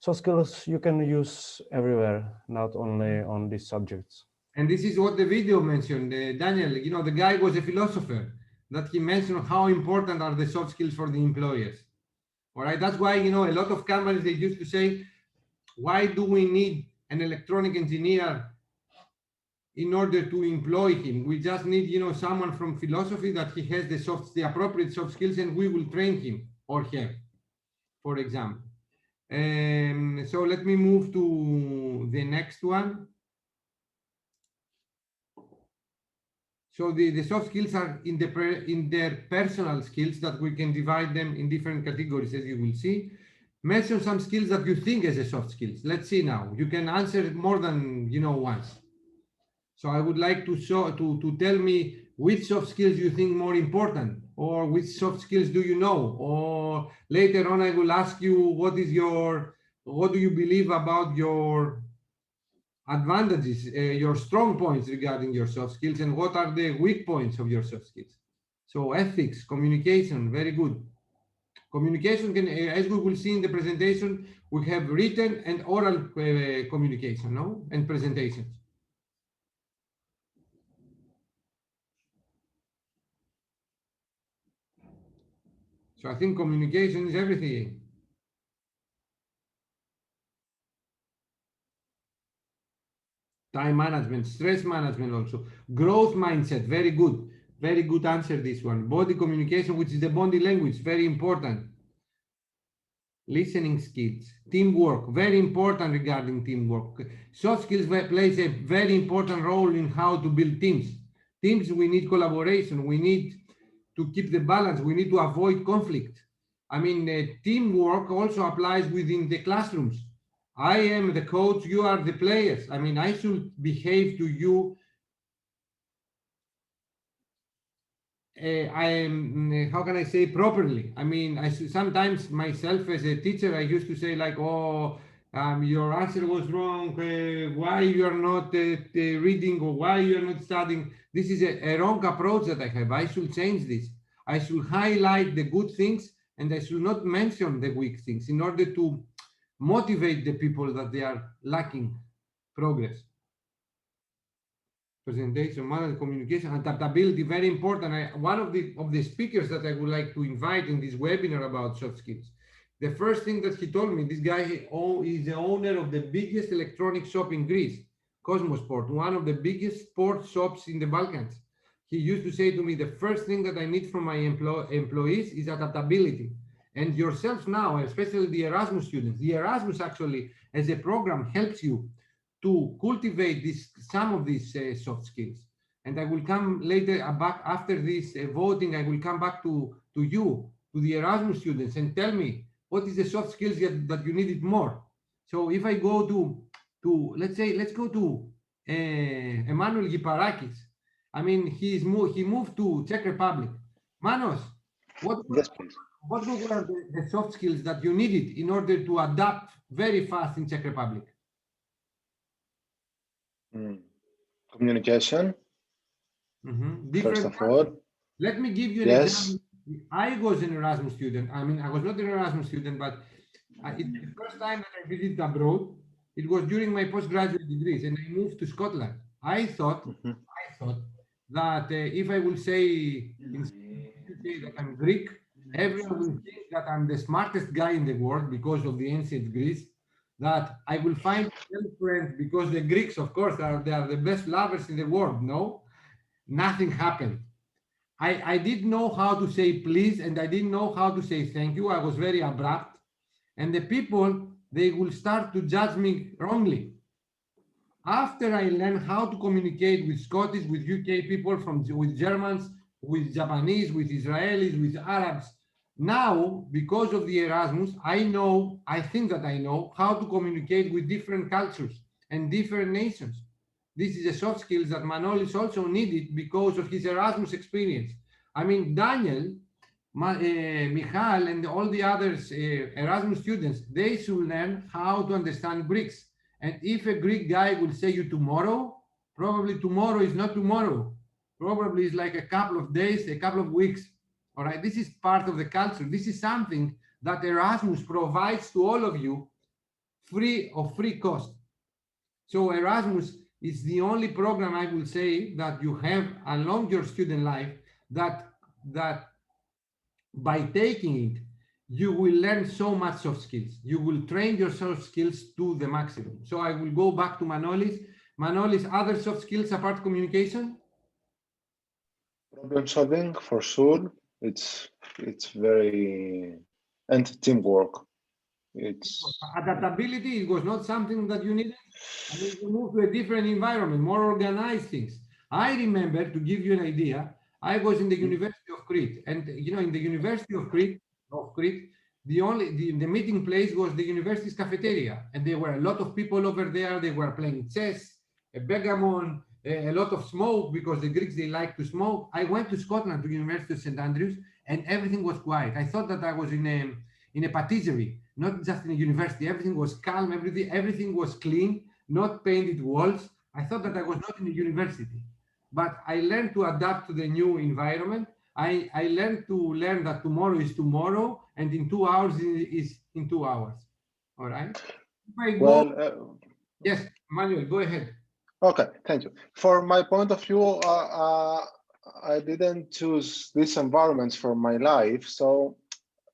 Soft skills you can use everywhere, not only on these subjects. And this is what the video mentioned, Daniel. You know, the guy was a philosopher that he mentioned how important are the soft skills for the employers. All right, that's why, you know, a lot of companies, they used to say, why do we need an electronic engineer in order to employ him. We just need, you know, someone from philosophy that he has the appropriate soft skills, and we will train him or her, for example. So let me move to the next one. So the soft skills are in their personal skills that we can divide them in different categories, as you will see. Mention some skills that you think as a soft skills. Let's see now. You can answer more than, you know, once. So I would like to tell me which soft skills you think more important, or which soft skills do you know, or later on I will ask you what do you believe about your advantages, your strong points regarding your soft skills, and what are the weak points of your soft skills. So ethics, communication, very good. Communication can, as we will see in the presentation, we have written and oral communication, no, and presentations. So I think communication is everything. Time management, stress management also. Growth mindset, very good. Very good answer, this one. Body communication, which is the body language, very important. Listening skills, teamwork, very important regarding teamwork. Soft skills plays a very important role in how to build teams. Teams, we need collaboration. We need to keep the balance. We need to avoid conflict. I mean, teamwork also applies within the classrooms. I am the coach, you are the players. I mean, I should behave to you. How can I say, properly? I mean, sometimes myself as a teacher, I used to say like, oh, your answer was wrong. Why you are not reading, or why you are not studying? This is a wrong approach that I have. I should change this. I should highlight the good things, and I should not mention the weak things in order to motivate the people that they are lacking progress. Presentation, management, communication, adaptability, very important. One of the speakers that I would like to invite in this webinar about soft skills, the first thing that he told me, this guy is the owner of the biggest electronic shop in Greece, Cosmosport, one of the biggest sports shops in the Balkans. He used to say to me, the first thing that I need from my employees is adaptability. And yourself now, especially the Erasmus students, the Erasmus actually as a program helps you to cultivate some of these soft skills. And I will come later back after this voting, I will come back to you, to the Erasmus students, and tell me what is the soft skills that you needed more. So if I go to let's go to Emmanuel Giparakis. I mean, he moved to Czech Republic. Manos, what were the soft skills that you needed in order to adapt very fast in Czech Republic? Communication. First of all. Let me give you an example. I was an Erasmus student. I mean, I was not an Erasmus student, but it's the first time that I visited abroad. It was during my postgraduate degrees, and I moved to Scotland. I thought that if I will say that I'm Greek, everyone will think that I'm the smartest guy in the world because of the ancient Greece, that I will find girlfriends because the Greeks, of course, they are the best lovers in the world. No, nothing happened. I didn't know how to say please, and I didn't know how to say thank you. I was very abrupt, and the people, they will start to judge me wrongly. After I learned how to communicate with Scottish, with UK people, with Germans, with Japanese, with Israelis, with Arabs, now, because of the Erasmus, I think that I know how to communicate with different cultures and different nations. This is a soft skills that Manolis also needed because of his Erasmus experience. I mean, Daniel, Michal, and all the others Erasmus students, they should learn how to understand Greeks. And if a Greek guy will say you tomorrow, probably tomorrow is not tomorrow. Probably it's like a couple of days, a couple of weeks. All right, this is part of the culture. This is something that Erasmus provides to all of you free of free cost. So Erasmus is the only program, I will say, that you have along your student life that by taking it, you will learn so much soft skills. You will train your soft skills to the maximum. So I will go back to Manolis. Manolis, other soft skills apart communication? Problem solving for sure. It's very, and teamwork. It's Adaptability, it was not something that you needed. I mean, you move to a different environment, more organized things. I remember, to give you an idea, I was in the University of Crete, and you know, in the University of Crete, the meeting place was the university's cafeteria, and there were a lot of people over there. They were playing chess, a backgammon, a lot of smoke, because the Greeks, they like to smoke. I went to Scotland, to the University of St. Andrews, and everything was quiet. I thought that I was in a patisserie, not just in a university. Everything was calm, everything was clean, not painted walls. I thought that I was not in a university, but I learned to adapt to the new environment. I learned that tomorrow is tomorrow, and in 2 hours is in 2 hours. All right. Yes, Manuel, go ahead. Okay, thank you. For my point of view, I didn't choose these environments for my life, so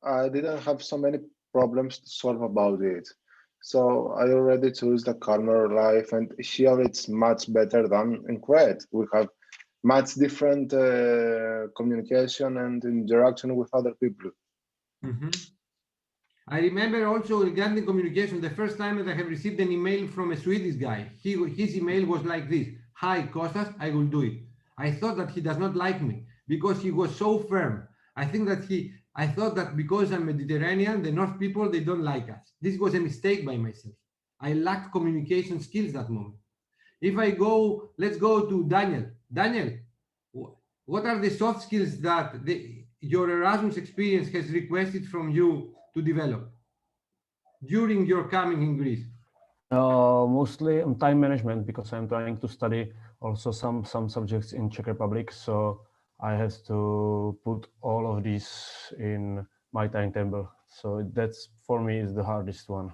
I didn't have so many problems to solve about it. So I already chose the calmer life, and here it's much better than in Crete. We have much different communication and interaction with other people. Mm-hmm. I remember also regarding communication, the first time that I have received an email from a Swedish guy, his email was like this: "Hi, Kostas, I will do it." I thought that he does not like me because he was so firm. I thought that because I'm Mediterranean, the North people, they don't like us. This was a mistake by myself. I lacked communication skills that moment. If I go, let's go to Daniel. Daniel, what are the soft skills that your Erasmus experience has requested from you to develop during your coming in Greece? Mostly time management, because I'm trying to study also some subjects in Czech Republic. So I have to put all of these in my timetable. So that's, for me, is the hardest one.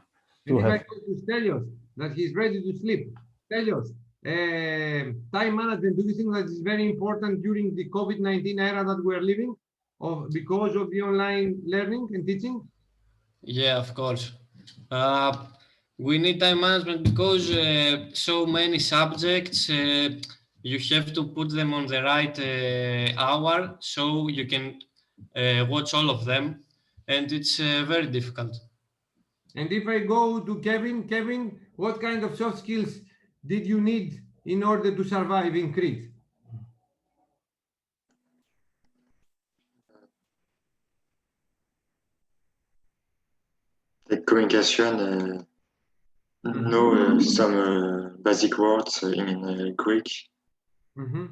And if I go to Stelios, that he's ready to sleep. Stelios, time management, do you think that is very important during the COVID-19 era that we're living, because of the online learning and teaching? Yeah, of course. We need time management because so many subjects, you have to put them on the right hour so you can watch all of them, and it's very difficult. And if I go to Kevin, what kind of soft skills did you need in order to survive in Crete? The communication, know some basic words in Greek. Mm-hmm.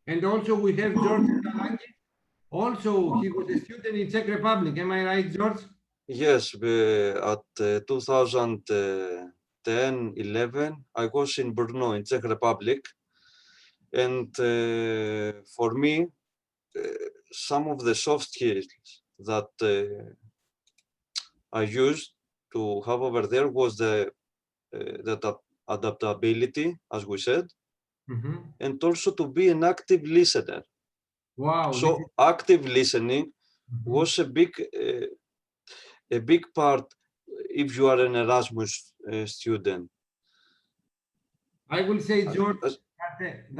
And also we have George Kalakis. Also, he was a student in Czech Republic. Am I right, George? Yes, at 2010, 11, I was in Brno in Czech Republic. And for me, some of the soft skills that I used to have over there was the adaptability, as we said, and also to be an active listener. Wow! So active listening was a big part if you are an Erasmus student. I will say, George,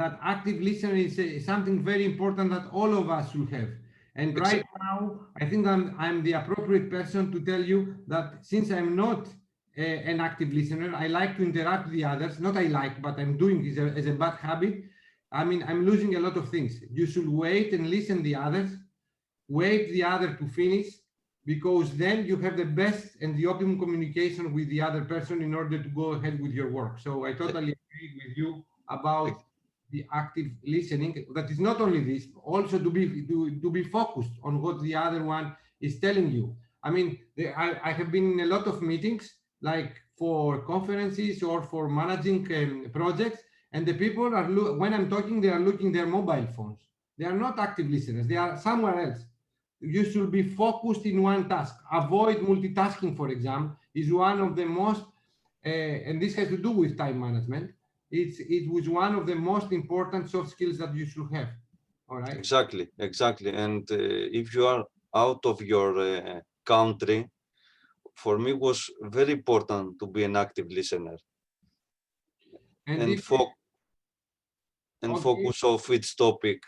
that active listening is something very important that all of us should have. And right now, I think I'm the appropriate person to tell you that since I'm not an active listener, I like to interact with the others. Not I like, but I'm doing it as a bad habit. I mean, I'm losing a lot of things. You should wait and listen the others, wait the other to finish, because then you have the best and the optimum communication with the other person in order to go ahead with your work. So I totally agree with you about the active listening. That is not only this, also to be focused on what the other one is telling you. I mean, I have been in a lot of meetings, like for conferences or for managing projects, and the people are, when I'm talking, they are looking their mobile phones. They are not active listeners. They are somewhere else. You should be focused in one task. Avoid multitasking, for example, is one of the most, and this has to do with time management. It was one of the most important soft skills that you should have. All right. Exactly. And if you are out of your country, for me, it was very important to be an active listener. And and if, focus of each topic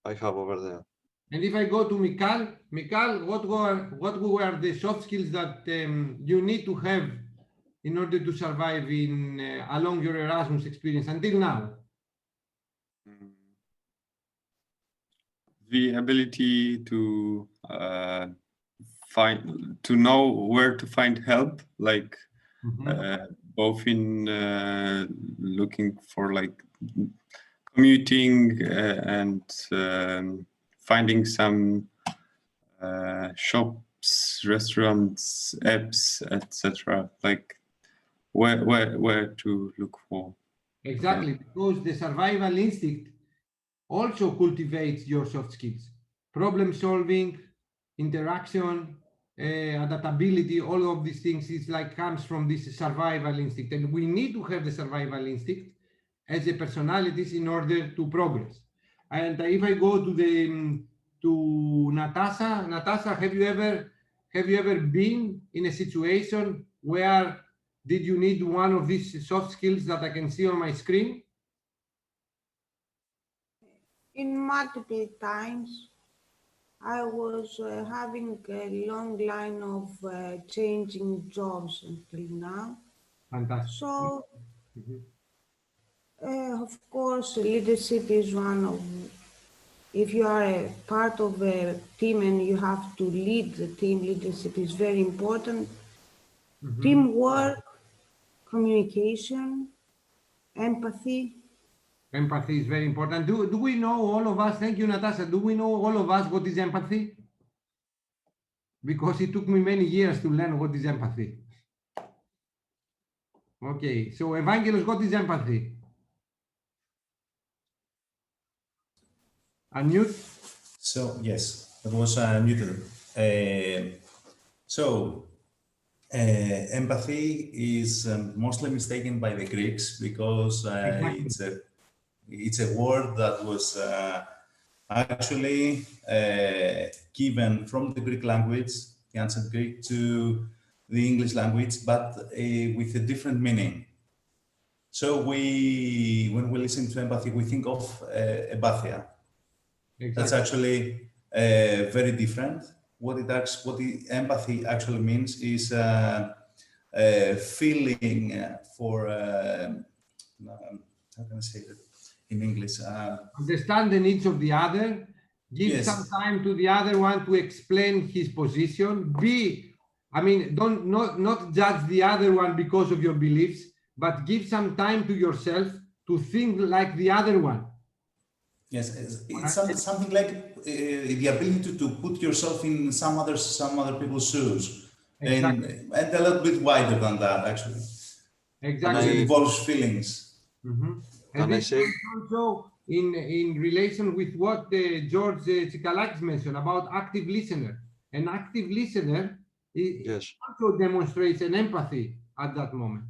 I have over there. And if I go to Mikal, what were the soft skills that you need to have in order to survive in along your Erasmus experience until now? The ability to know where to find help, like both in looking for like commuting and finding some shops, restaurants, apps, etc. Like where to look for. Exactly, because the survival instinct also cultivates your soft skills. Problem solving, interaction, adaptability, all of these things is like comes from this survival instinct. And we need to have the survival instinct as a personalities in order to progress. And if I go to Natasha, have you ever been in a situation where did you need one of these soft skills that I can see on my screen? In multiple times, I was having a long line of changing jobs until now. Fantastic. So, of course, leadership is one of, if you are a part of a team and you have to lead the team, leadership is very important. Teamwork, communication, empathy. Empathy is very important. Do we know all of us? Thank you, Natasha. Do we know all of us what is empathy? Because it took me many years to learn what is empathy. Okay, so Evangelos, what is empathy? Unmute. So yes, that was muted. Empathy is mostly mistaken by the Greeks because it's a word that was actually given from the Greek language, the ancient Greek, to the English language, but with a different meaning. So when we listen to empathy, we think of empathia. Exactly. That's actually very different. What the empathy actually means is feeling for, how can I say that in English? Understand the needs of the other, give some time to the other one to explain his position. Not judge the other one because of your beliefs, but give some time to yourself to think like the other one. Yes, it's something like the ability to put yourself in some other people's shoes, Exactly. and a little bit wider than that, actually. Exactly. It involves feelings. And this is also in relation with what George Tsikalaxis mentioned about active listener. An active listener also demonstrates an empathy at that moment.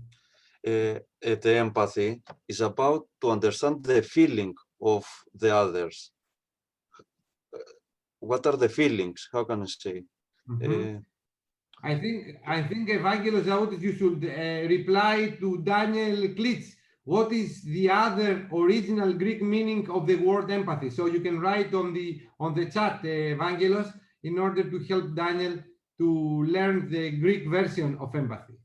The empathy is about to understand the feeling of the others. What are the feelings? How can I say? I think Evangelos, you should reply to Daniel Klitsch. What is the other original Greek meaning of the word empathy? So you can write on the chat, Evangelos, in order to help Daniel to learn the Greek version of empathy.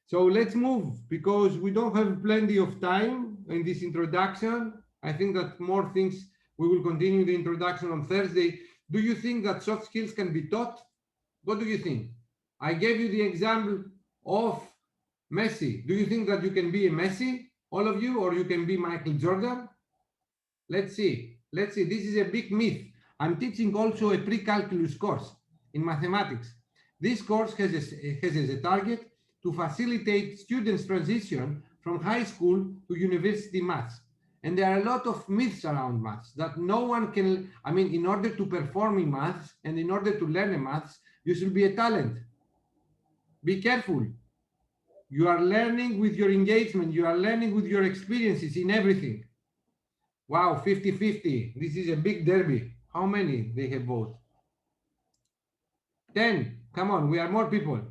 So let's move, because we don't have plenty of time in this introduction. I think that more things, we will continue the introduction on Thursday. Do you think that soft skills can be taught? What do you think? I gave you the example of Messi. Do you think that you can be a Messi, all of you, or you can be Michael Jordan? Let's see. This is a big myth. I'm teaching also a pre-calculus course in mathematics. This course has as a target to facilitate students' transition from high school to university maths. And there are a lot of myths around maths that no one can, in order to perform in maths and in order to learn maths, you should be a talent. Be careful. You are learning with your engagement. You are learning with your experiences in everything. Wow, 50-50. This is a big derby. How many they have voted? 10. Come on, we are more people.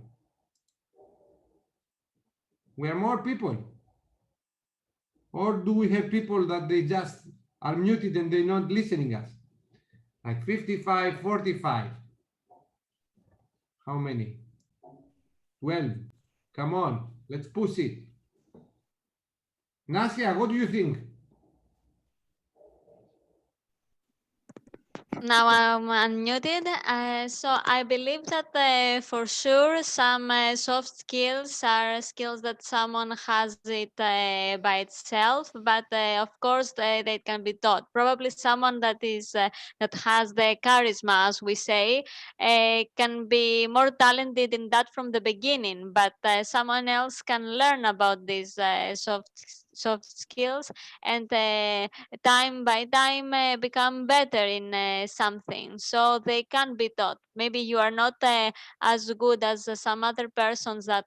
We are more people. Or do we have people that they just are muted and they're not listening us? Like 55, 45. How many? 12. Come on, let's push it. Nasia, what do you think? Now I'm unmuted. So I believe that for sure some soft skills are skills that someone has it by itself, but of course they can be taught. Probably someone that is that has the charisma, as we say, can be more talented in that from the beginning, but someone else can learn about these soft skills and time by time become better in something, so they can be taught. Maybe you are not as good as some other persons that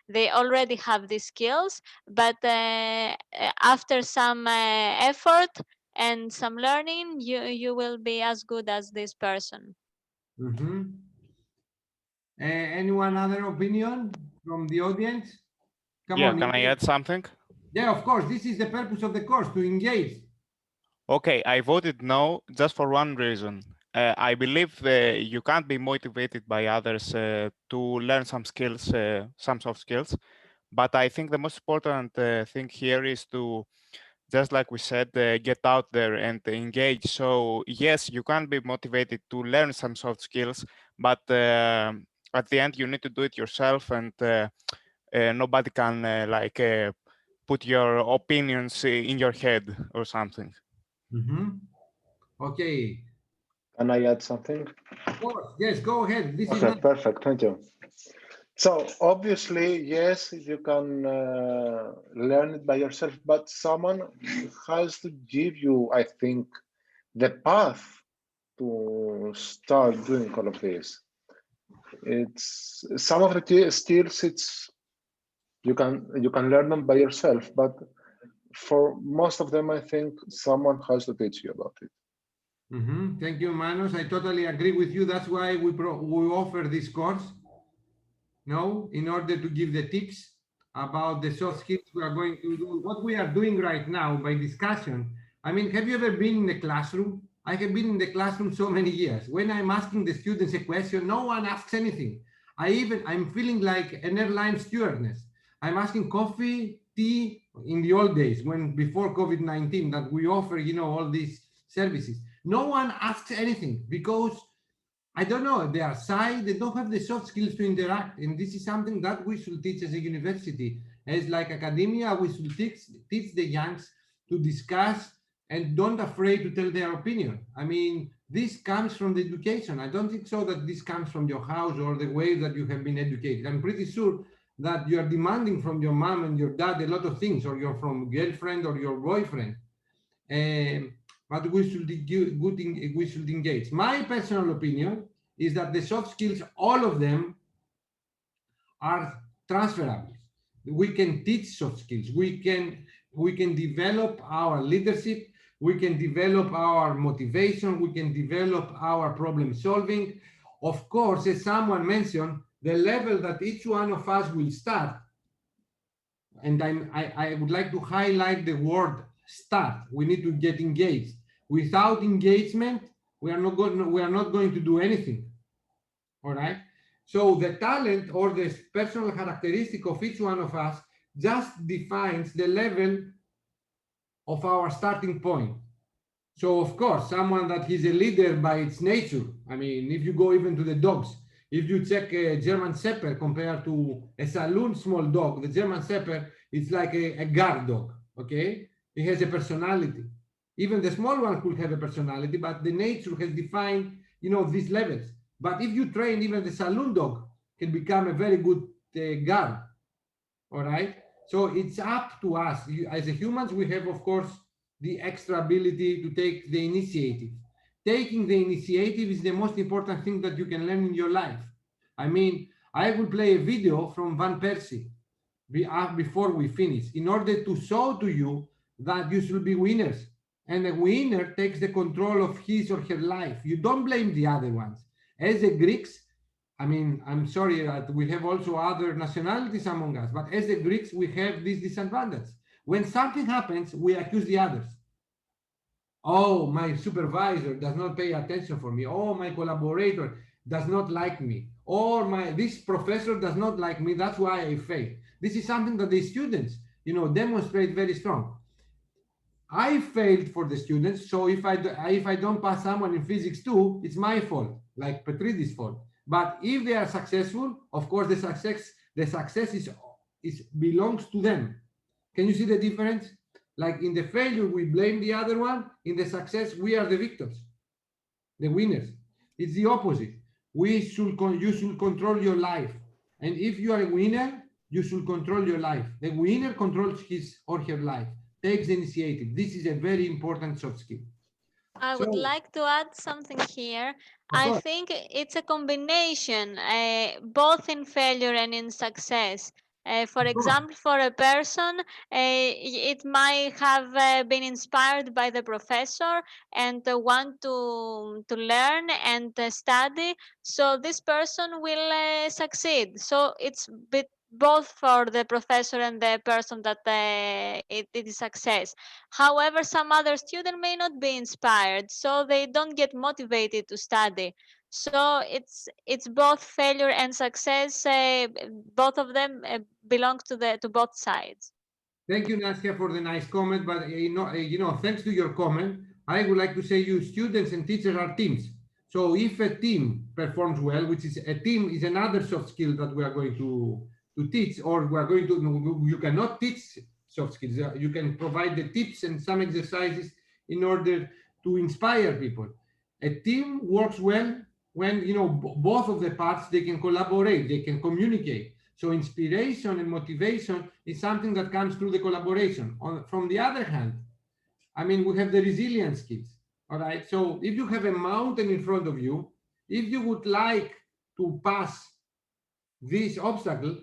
they already have these skills, but after some effort and some learning, you will be as good as this person. Anyone other opinion from the audience? Come Yeah, on, can I engage. add something? Yeah, of course. This is the purpose of the course, to engage. Okay, I voted no just for one reason. I believe you can't be motivated by others to learn some skills, some soft skills. But I think the most important thing here is to, just like we said, get out there and engage. So yes, you can be motivated to learn some soft skills, but at the end you need to do it yourself, and nobody can put your opinions in your head or something. Okay. Can I add something? Of course. Yes, go ahead. This is Okay, not perfect. Thank you. So obviously, yes, you can learn it by yourself, but someone has to give you, I think, the path to start doing all of this. It's some of the skills. It's you can learn them by yourself, but for most of them, I think someone has to teach you about it. Thank you, Manos. I totally agree with you. That's why we offer this course. No, in order to give the tips about the soft skills we are going to do. What we are doing right now by discussion. I mean, have you ever been in the classroom? I have been in the classroom so many years. When I'm asking the students a question, no one asks anything. I'm feeling like an airline stewardess. I'm asking coffee, tea in the old days when before COVID-19 that we offer, all these services. No one asks anything because I don't know, they are shy, they don't have the soft skills to interact. And this is something that we should teach as a university. As like academia, we should teach the youngs to discuss and don't afraid to tell their opinion. I mean, this comes from the education. I don't think so that this comes from your house or the way that you have been educated. I'm pretty sure that you are demanding from your mom and your dad a lot of things, or you're from girlfriend or your boyfriend. But we should engage. My personal opinion is that the soft skills, all of them, are transferable. We can teach soft skills. We can develop our leadership. We can develop our motivation. We can develop our problem solving. Of course, as someone mentioned, the level that each one of us will start, and I would like to highlight the word start. We need to get engaged. Without engagement, we are not going to do anything. All right. So the talent or the personal characteristic of each one of us just defines the level of our starting point. So of course, someone that is a leader by its nature. I mean, if you go even to the dogs, if you check a German Shepherd compared to a saloon small dog, the German Shepherd is like a guard dog. Okay, it has a personality. Even the small one could have a personality, but the nature has defined, these levels. But if you train, even the saloon dog can become a very good guard. All right. So it's up to us. As humans, we have, of course, the extra ability to take the initiative. Taking the initiative is the most important thing that you can learn in your life. I mean, I will play a video from Van Persie before we finish in order to show to you that you should be winners. And a winner takes the control of his or her life. You don't blame the other ones. As the Greeks, I mean, I'm sorry that we have also other nationalities among us, but as the Greeks, we have this disadvantage. When something happens, we accuse the others. Oh, my supervisor does not pay attention for me. Oh, my collaborator does not like me. Or this professor does not like me. That's why I failed. This is something that the students, demonstrate very strong. I failed for the students, so if I don't pass someone in physics 2, it's my fault, like Petridis' fault. But if they are successful, of course, the success is belongs to them. Can you see the difference? Like in the failure, we blame the other one. In the success, we are the victims, the winners. It's the opposite. You should control your life. And if you are a winner, you should control your life. The winner controls his or her life, takes the initiative. This is a very important soft skill. I would like to add something here. I think it's a combination, both in failure and in success. For example, for a person, it might have been inspired by the professor and want to learn and study. So this person will succeed. So it's both for the professor and the person that it is success. However, some other student may not be inspired, so they don't get motivated to study. So it's both failure and success. Both of them belong to both sides. Thank you, Nastia, for the nice comment. But thanks to your comment, I would like to say you students and teachers are teams. So if a team performs well, which is a team is another soft skill that we are going to teach, or we are going to, you cannot teach soft skills. You can provide the tips and some exercises in order to inspire people. A team works well when both of the parts, they can collaborate, they can communicate. So inspiration and motivation is something that comes through the collaboration. From the other hand, we have the resilience skills. All right. So if you have a mountain in front of you, if you would like to pass this obstacle,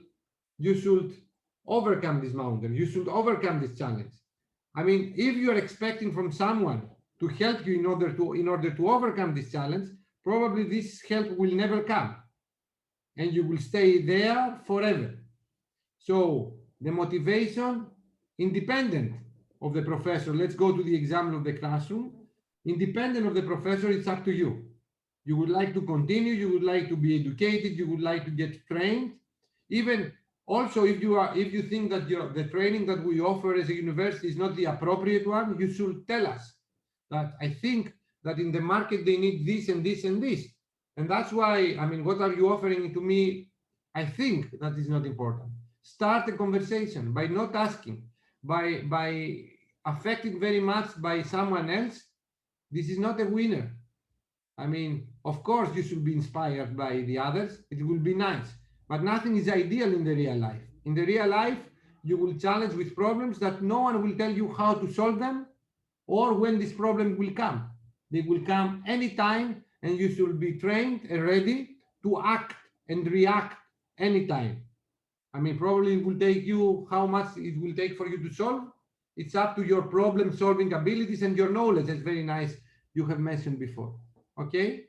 you should overcome this mountain. You should overcome this challenge. If you are expecting from someone to help you in order to overcome this challenge, probably this help will never come, and you will stay there forever. So the motivation, independent of the professor, let's go to the example of the classroom, independent of the professor, it's up to you. You would like to continue, you would like to be educated, you would like to get trained. Even also, if you think that the training that we offer as a university is not the appropriate one, you should tell us that I think that in the market they need this and this and this. And that's why, what are you offering to me? I think that is not important. Start a conversation by not asking, by affected very much by someone else. This is not a winner. Of course, you should be inspired by the others. It will be nice, but nothing is ideal in the real life. In the real life, you will challenge with problems that no one will tell you how to solve them or when this problem will come. They will come anytime, and you should be trained and ready to act and react anytime. Probably it will take you how much it will take for you to solve. It's up to your problem solving abilities and your knowledge. That's very nice. You have mentioned before. Okay.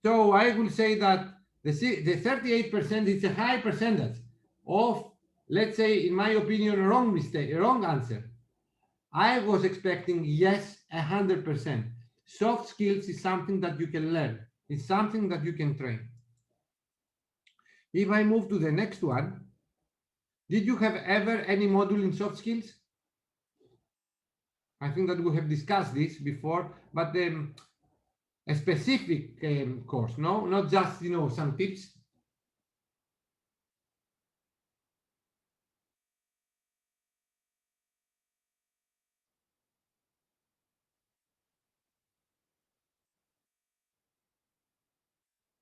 So I will say that the 38% is a high percentage of, let's say, in my opinion, a wrong answer. I was expecting yes, 100%. Soft skills is something that you can learn. It's something that you can train. If I move to the next one, did you have ever any module in soft skills? I think that we have discussed this before, but a specific course, no? Not just, some tips.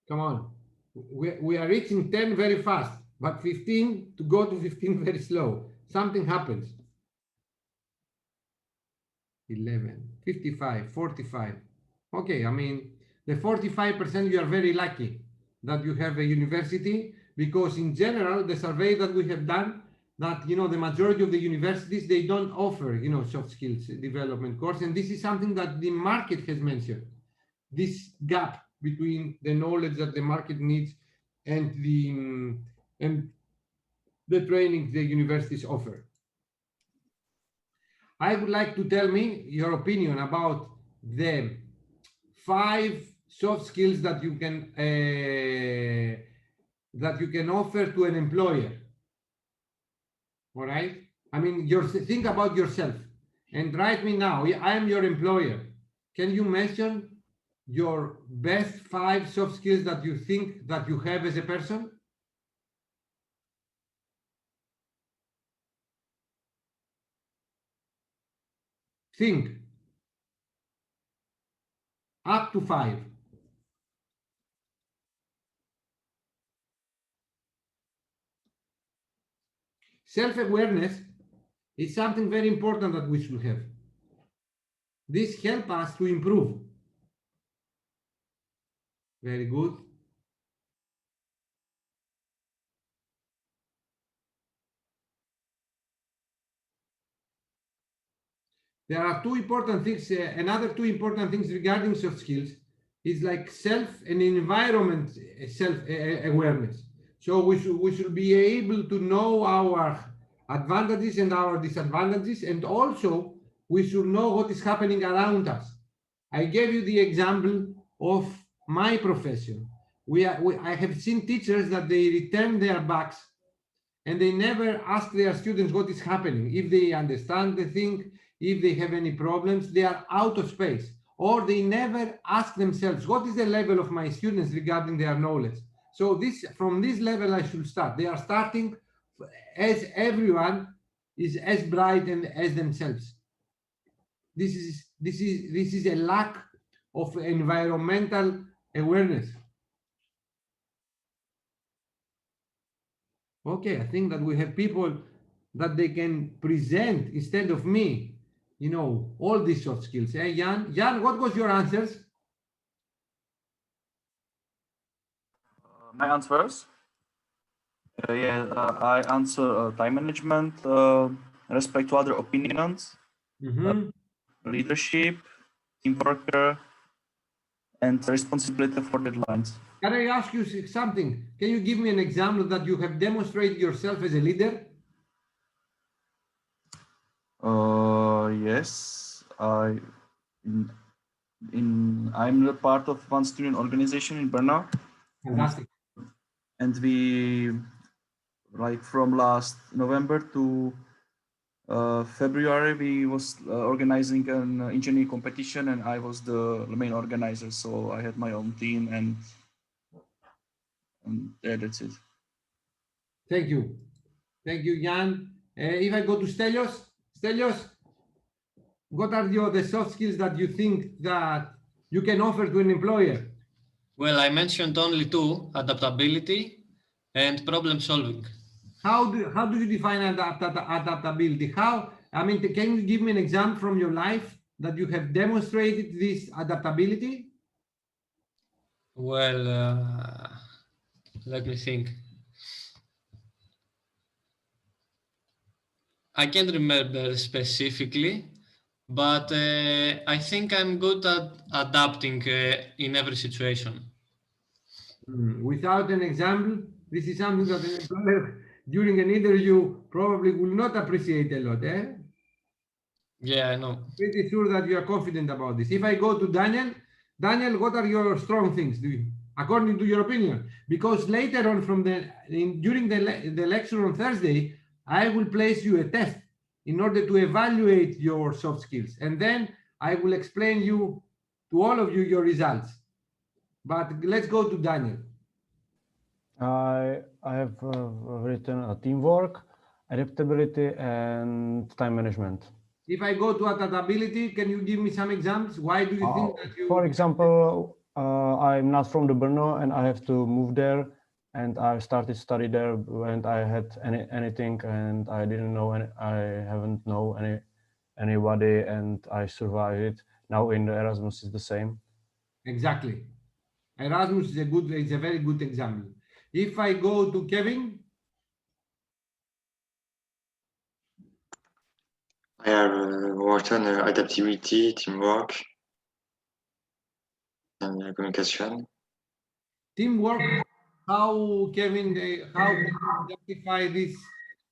Come on. We are reaching 10 very fast, but 15 to go to 15 very slow. Something happens. 11, 55, 45. Okay, the 45% you are very lucky that you have a university, because in general, the survey that we have done, that the majority of the universities, they don't offer soft skills development course, and this is something that the market has mentioned. This gap between the knowledge that the market needs and the training the universities offer. I would like to tell me your opinion about the 5 soft skills that you can offer to an employer. All right. I mean, think about yourself and write me now. I am your employer. Can you mention your best 5 soft skills that you think that you have as a person? Think. Up to 5. Self-awareness is something very important that we should have. This helps us to improve. Very good. There are 2 important things, another 2 important things regarding soft skills is like self and environment self-awareness. So we should be able to know our advantages and our disadvantages, and also we should know what is happening around us. I gave you the example of my profession. I have seen teachers that they return their backs and they never ask their students what is happening. If they understand the thing, if they have any problems, they are out of space. Or they never ask themselves, what is the level of my students regarding their knowledge? So from this level I should start. They are starting as everyone is as bright and as themselves. This is a lack of environmental awareness. Okay, I think that we have people that they can present instead of me, you know, all these soft skills. Hey, Jan, what was your answers? My answers? I answer time management, respect to other opinions, leadership, teamwork, and responsibility for deadlines. Can I ask you something? Can you give me an example that you have demonstrated yourself as a leader? Yes, I'm the part of one student organization in Brno. Fantastic. And we, like from last November to February, we was organizing an engineering competition, and I was the main organizer. So I had my own team, and yeah, that's it. Thank you. Thank you, Jan. If I go to Stelios, what are the soft skills that you think that you can offer to an employer? Well, I mentioned only 2, adaptability and problem solving. How do you define adaptability? I mean, can you give me an example from your life that you have demonstrated this adaptability? Well, let me think. I can't remember specifically, but I think I'm good at adapting in every situation. Without an example, this is something that an employer during an interview probably will not appreciate a lot, eh? Yeah, I know. Pretty sure that you are confident about this. If I go to Daniel, what are your strong things, according to your opinion? Because later on during the lecture on Thursday, I will place you a test in order to evaluate your soft skills. And then I will explain to all of you your results. But let's go to Daniel. I have written teamwork, adaptability, and time management. If I go to adaptability, can you give me some examples? Why do you think that you... For example, I'm not from the Brno and I have to move there, and I started study there when I had anything and I didn't know I haven't know anybody, and I survived it. Now in Erasmus is the same. Exactly. Erasmus is a very good example. If I go to Kevin. I have worked on adaptability, teamwork, and communication. Teamwork, how, Kevin, how can you justify this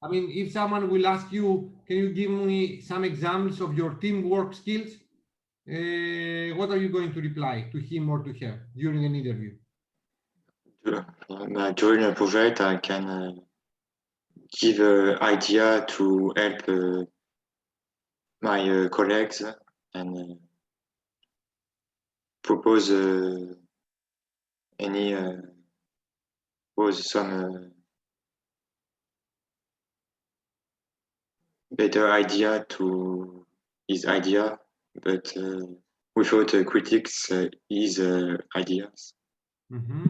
I mean, if someone will ask you, can you give me some examples of your teamwork skills? What are you going to reply to him or to her during an interview? During a project, I can give an idea to help my colleagues and propose some better idea to his idea, but without critics his ideas. Mm-hmm.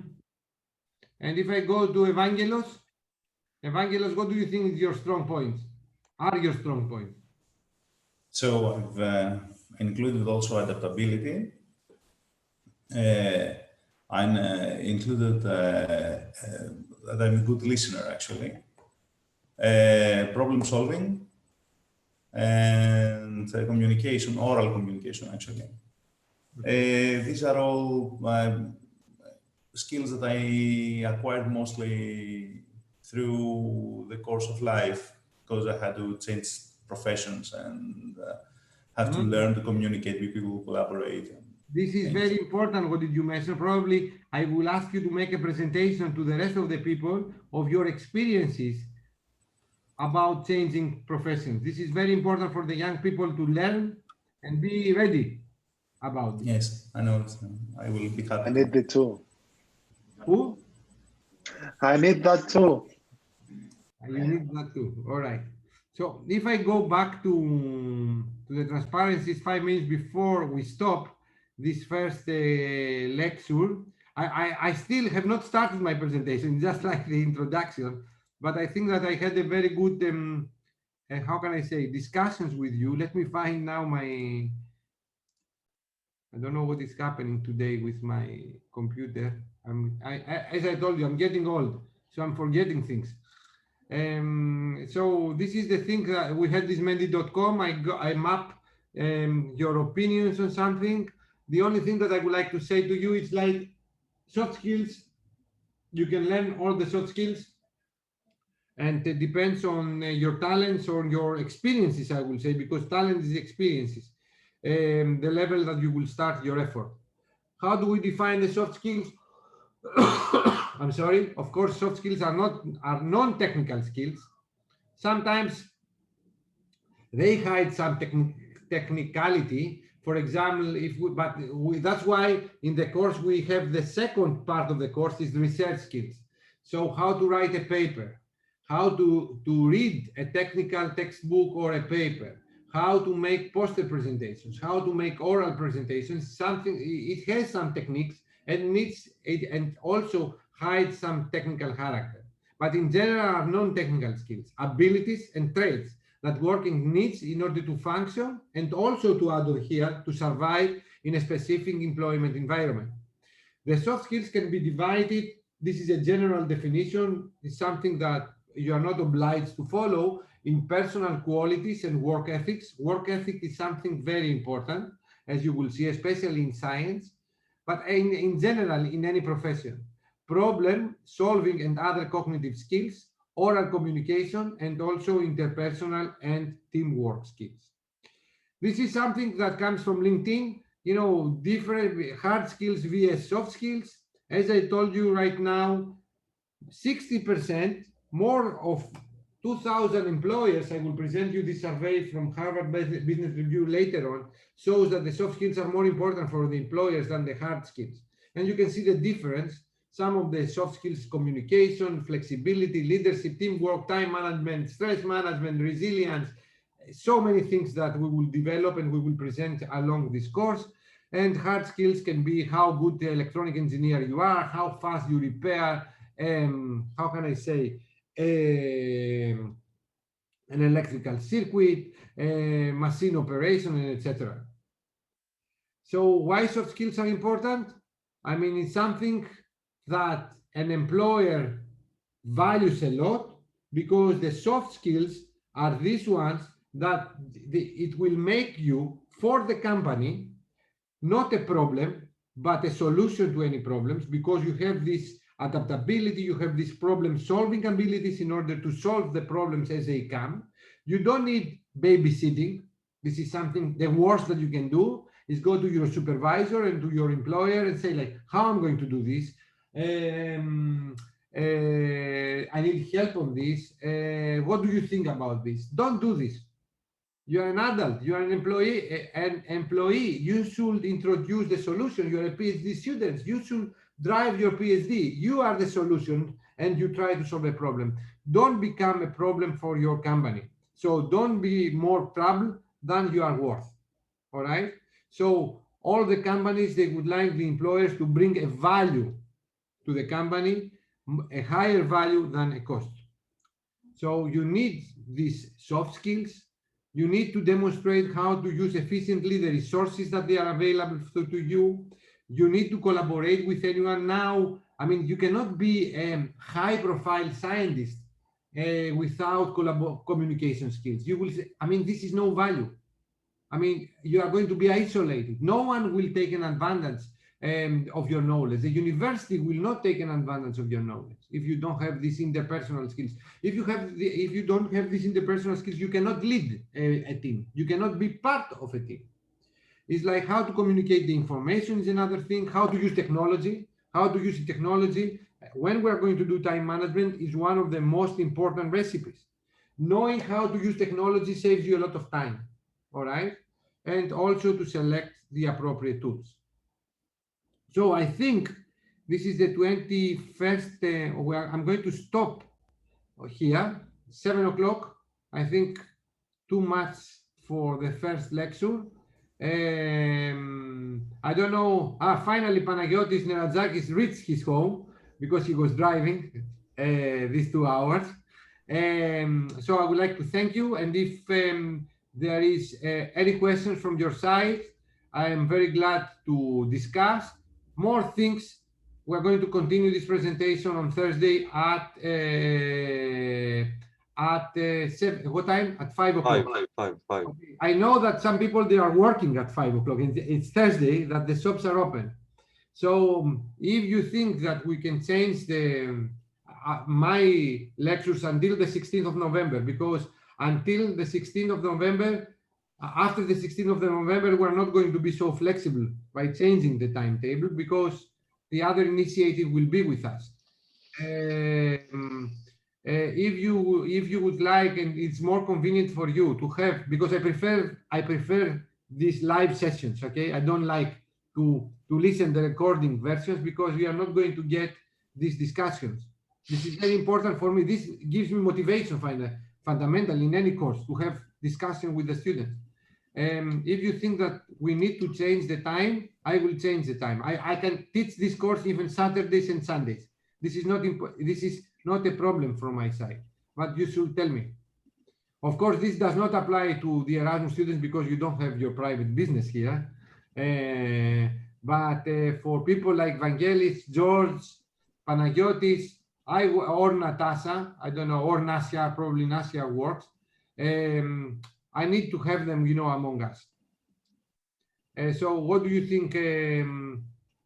And if I go to Evangelos, what do you think is your strong points? Are your strong points? So I've included also adaptability. I'm included that I'm a good listener, actually. Problem solving and communication, oral communication, actually. These are all skills that I acquired mostly through the course of life, because I had to change professions and have to learn to communicate with people, collaborate. This is very important. What did you mention? Probably I will ask you to make a presentation to the rest of the people of your experiences about changing professions. This is very important for the young people to learn and be ready about it. Yes, I know. I will be happy. I need it too. Who? I need that too. You need that too. All right. So if I go back to the transparencies 5 minutes before we stop this first lecture, I still have not started my presentation, just like the introduction, but I think that I had a very good, how can I say, discussions with you. Let me find now my, I don't know what is happening today with my computer. As I told you, I'm getting old, so I'm forgetting things. So this is the thing that we had this Mendy.com. I map your opinions on something. The only thing that I would like to say to you is like soft skills. You can learn all the soft skills, and it depends on your talents or your experiences, I will say, because talent is experiences, the level that you will start your effort. How do we define the soft skills? I'm sorry. Of course, soft skills are non-technical skills. Sometimes they hide some technicality. For example, that's why in the course we have the second part of the course is research skills. So how to write a paper, how to read a technical textbook or a paper, how to make poster presentations, how to make oral presentations. It has some techniques and also hides some technical character. But in general are non-technical skills, abilities and traits that working needs in order to function and also to adhere to survive in a specific employment environment. The soft skills can be divided. This is a general definition. It's something that you are not obliged to follow in personal qualities and work ethics. Work ethic is something very important, as you will see, especially in science, but in general, in any profession. Problem solving and other cognitive skills, oral communication, and also interpersonal and teamwork skills. This is something that comes from LinkedIn, different hard skills vs soft skills. As I told you right now, 60% more of 2,000 employers, I will present you this survey from Harvard Business Review later on, shows that the soft skills are more important for the employers than the hard skills. And you can see the difference. Some of the soft skills, communication, flexibility, leadership, teamwork, time management, stress management, resilience, so many things that we will develop and we will present along this course. And hard skills can be how good the electronic engineer you are, how fast you repair, how can I say, an electrical circuit, machine operation, etc. So why soft skills are important? I mean, it's something that an employer values a lot, because the soft skills are these ones that it will make you, for the company, not a problem, but a solution to any problems, because you have this adaptability, you have these problem-solving abilities in order to solve the problems as they come. You don't need babysitting. This is something, the worst that you can do is go to your supervisor and to your employer and say like, how I'm going to do this? I need help on this. What do you think about this? Don't do this. You are an adult, you are an employee. You should introduce the solution. You are a PhD student. You should drive your PhD. You are the solution and you try to solve a problem. Don't become a problem for your company. So don't be more trouble than you are worth. All right. So all the companies, they would like the employers to bring a value to the company, a higher value than a cost. So you need these soft skills. You need to demonstrate how to use efficiently the resources that they are available to you. You need to collaborate with anyone now. I mean, you cannot be a high-profile scientist without communication skills. You will say, I mean, this is no value. I mean, you are going to be isolated. No one will take an advantage of your knowledge. The university will not take an advantage of your knowledge if you don't have these interpersonal skills. If you don't have these interpersonal skills, you cannot lead a team. You cannot be part of a team. It's like how to communicate the information is another thing. How to use technology. How to use technology when we're going to do time management is one of the most important recipes. Knowing how to use technology saves you a lot of time. All right, and also to select the appropriate tools. So I think this is the 21st, where I'm going to stop here, 7 o'clock. I think too much for the first lecture. I don't know. Finally, Panagiotis Neratζakis reached his home because he was driving these 2 hours. So I would like to thank you. And if there is any questions from your side, I am very glad to discuss more things. We're going to continue this presentation on Thursday at 7, what time? At 5 o'clock. 5. Okay. I know that some people, they are working at 5 o'clock. It's Thursday that the shops are open. So if you think that we can change my lectures until the 16th of November, because until the 16th of November, after the 16th of November, we're not going to be so flexible by changing the timetable because the other initiative will be with us. If you would like, and it's more convenient for you to have, because I prefer these live sessions. Okay, I don't like to listen the recording versions because we are not going to get these discussions. This is very important for me. This gives me motivation fundamentally in any course to have discussion with the students. If you think that we need to change the time, I will change the time. I can teach this course even Saturdays and Sundays. This is not a problem from my side, but you should tell me. Of course, this does not apply to the Erasmus students because you don't have your private business here. But for people like Vangelis, George, Panagiotis, or Natasha, I don't know, or Nasia, probably Nasia works. I need to have them, among us. So what do you think,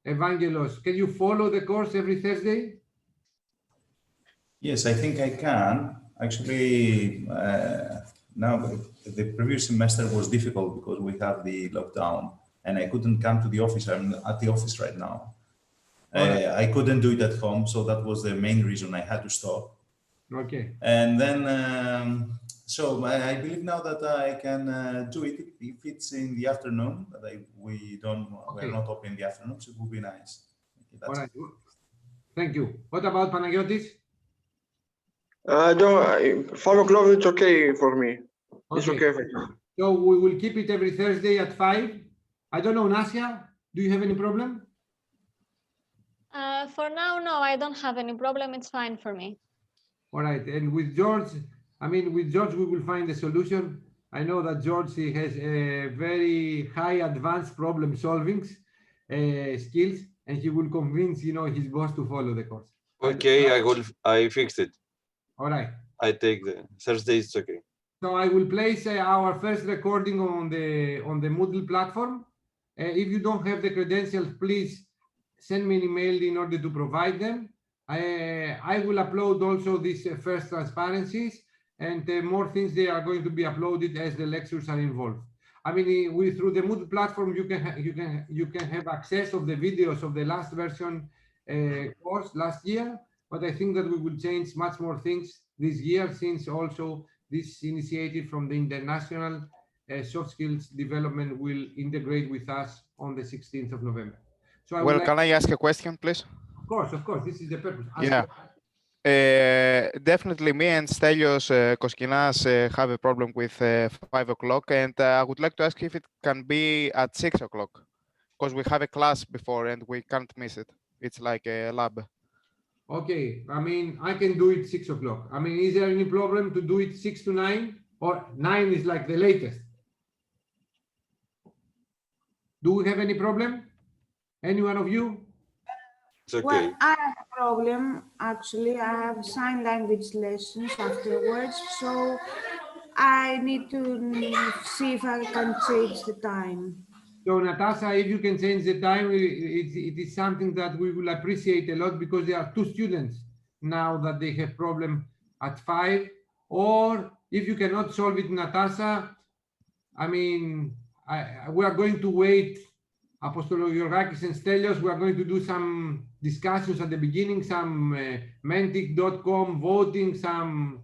Evangelos? Can you follow the course every Thursday? Yes, I think I can. Actually, now the previous semester was difficult because we have the lockdown and I couldn't come to the office. I'm at the office right now. I couldn't do it at home, so that was the main reason I had to stop. Okay. And then, so I believe now that I can do it if it's in the afternoon. But we're not open in the afternoon, so it would be nice. Okay, all right. Thank you. What about Panagiotis? 5 o'clock, it's okay for me. Okay. It's okay for me. So we will keep it every Thursday at 5. I don't know, Nasia, do you have any problem? For now, no, I don't have any problem. It's fine for me. All right. And with George, with George, we will find a solution. I know that George, he has a very high advanced problem solving skills, and he will convince, his boss to follow the course. Okay, I fixed it. All right. I take the Thursday, it's okay. So I will place our first recording on the Moodle platform. If you don't have the credentials, please send me an email in order to provide them. I will upload also these first transparencies, and more things they are going to be uploaded as the lectures are involved. I mean, through the Moodle platform, you can have access of the videos of the last version course last year, but I think that we will change much more things this year, since also this initiative from the International Soft Skills Development will integrate with us on the 16th of November. So well, can I ask a question, please? Of course, this is the purpose. Yeah. Definitely me and Stelios Koskinas have a problem with 5 o'clock, and I would like to ask if it can be at 6 o'clock, because we have a class before and we can't miss it. It's like a lab. Okay, I mean, I can do it 6 o'clock. I mean, is there any problem to do it 6 to 9, or 9 is like the latest? Do we have any problem? Any one of you? It's okay. Well, I have a problem. Actually, I have sign language lessons afterwards, so I need to see if I can change the time. So, Natasha, if you can change the time, it is something that we will appreciate a lot, because there are 2 students now that they have problem at 5. Or if you cannot solve it, Natasha, I mean, we are going to wait. Apostolos Georgakis and Stelios, we are going to do some discussions at the beginning, some Mentiq.com voting, some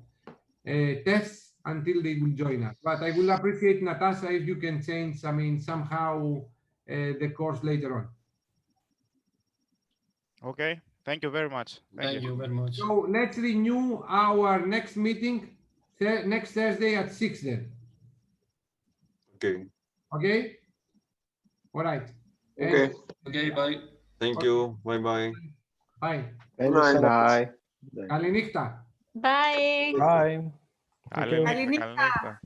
tests until they will join us. But I will appreciate, Natasha, if you can change, I mean, somehow the course later on. Okay, thank you very much. Thank you very much. So let's renew our next meeting next Thursday at 6 then. Okay. Okay? All right. Okay. Okay, bye. Thank you. Bye-bye. Bye. Bye. Καληνύχτα. Bye. Bye. Thank you. Καληνύχτα.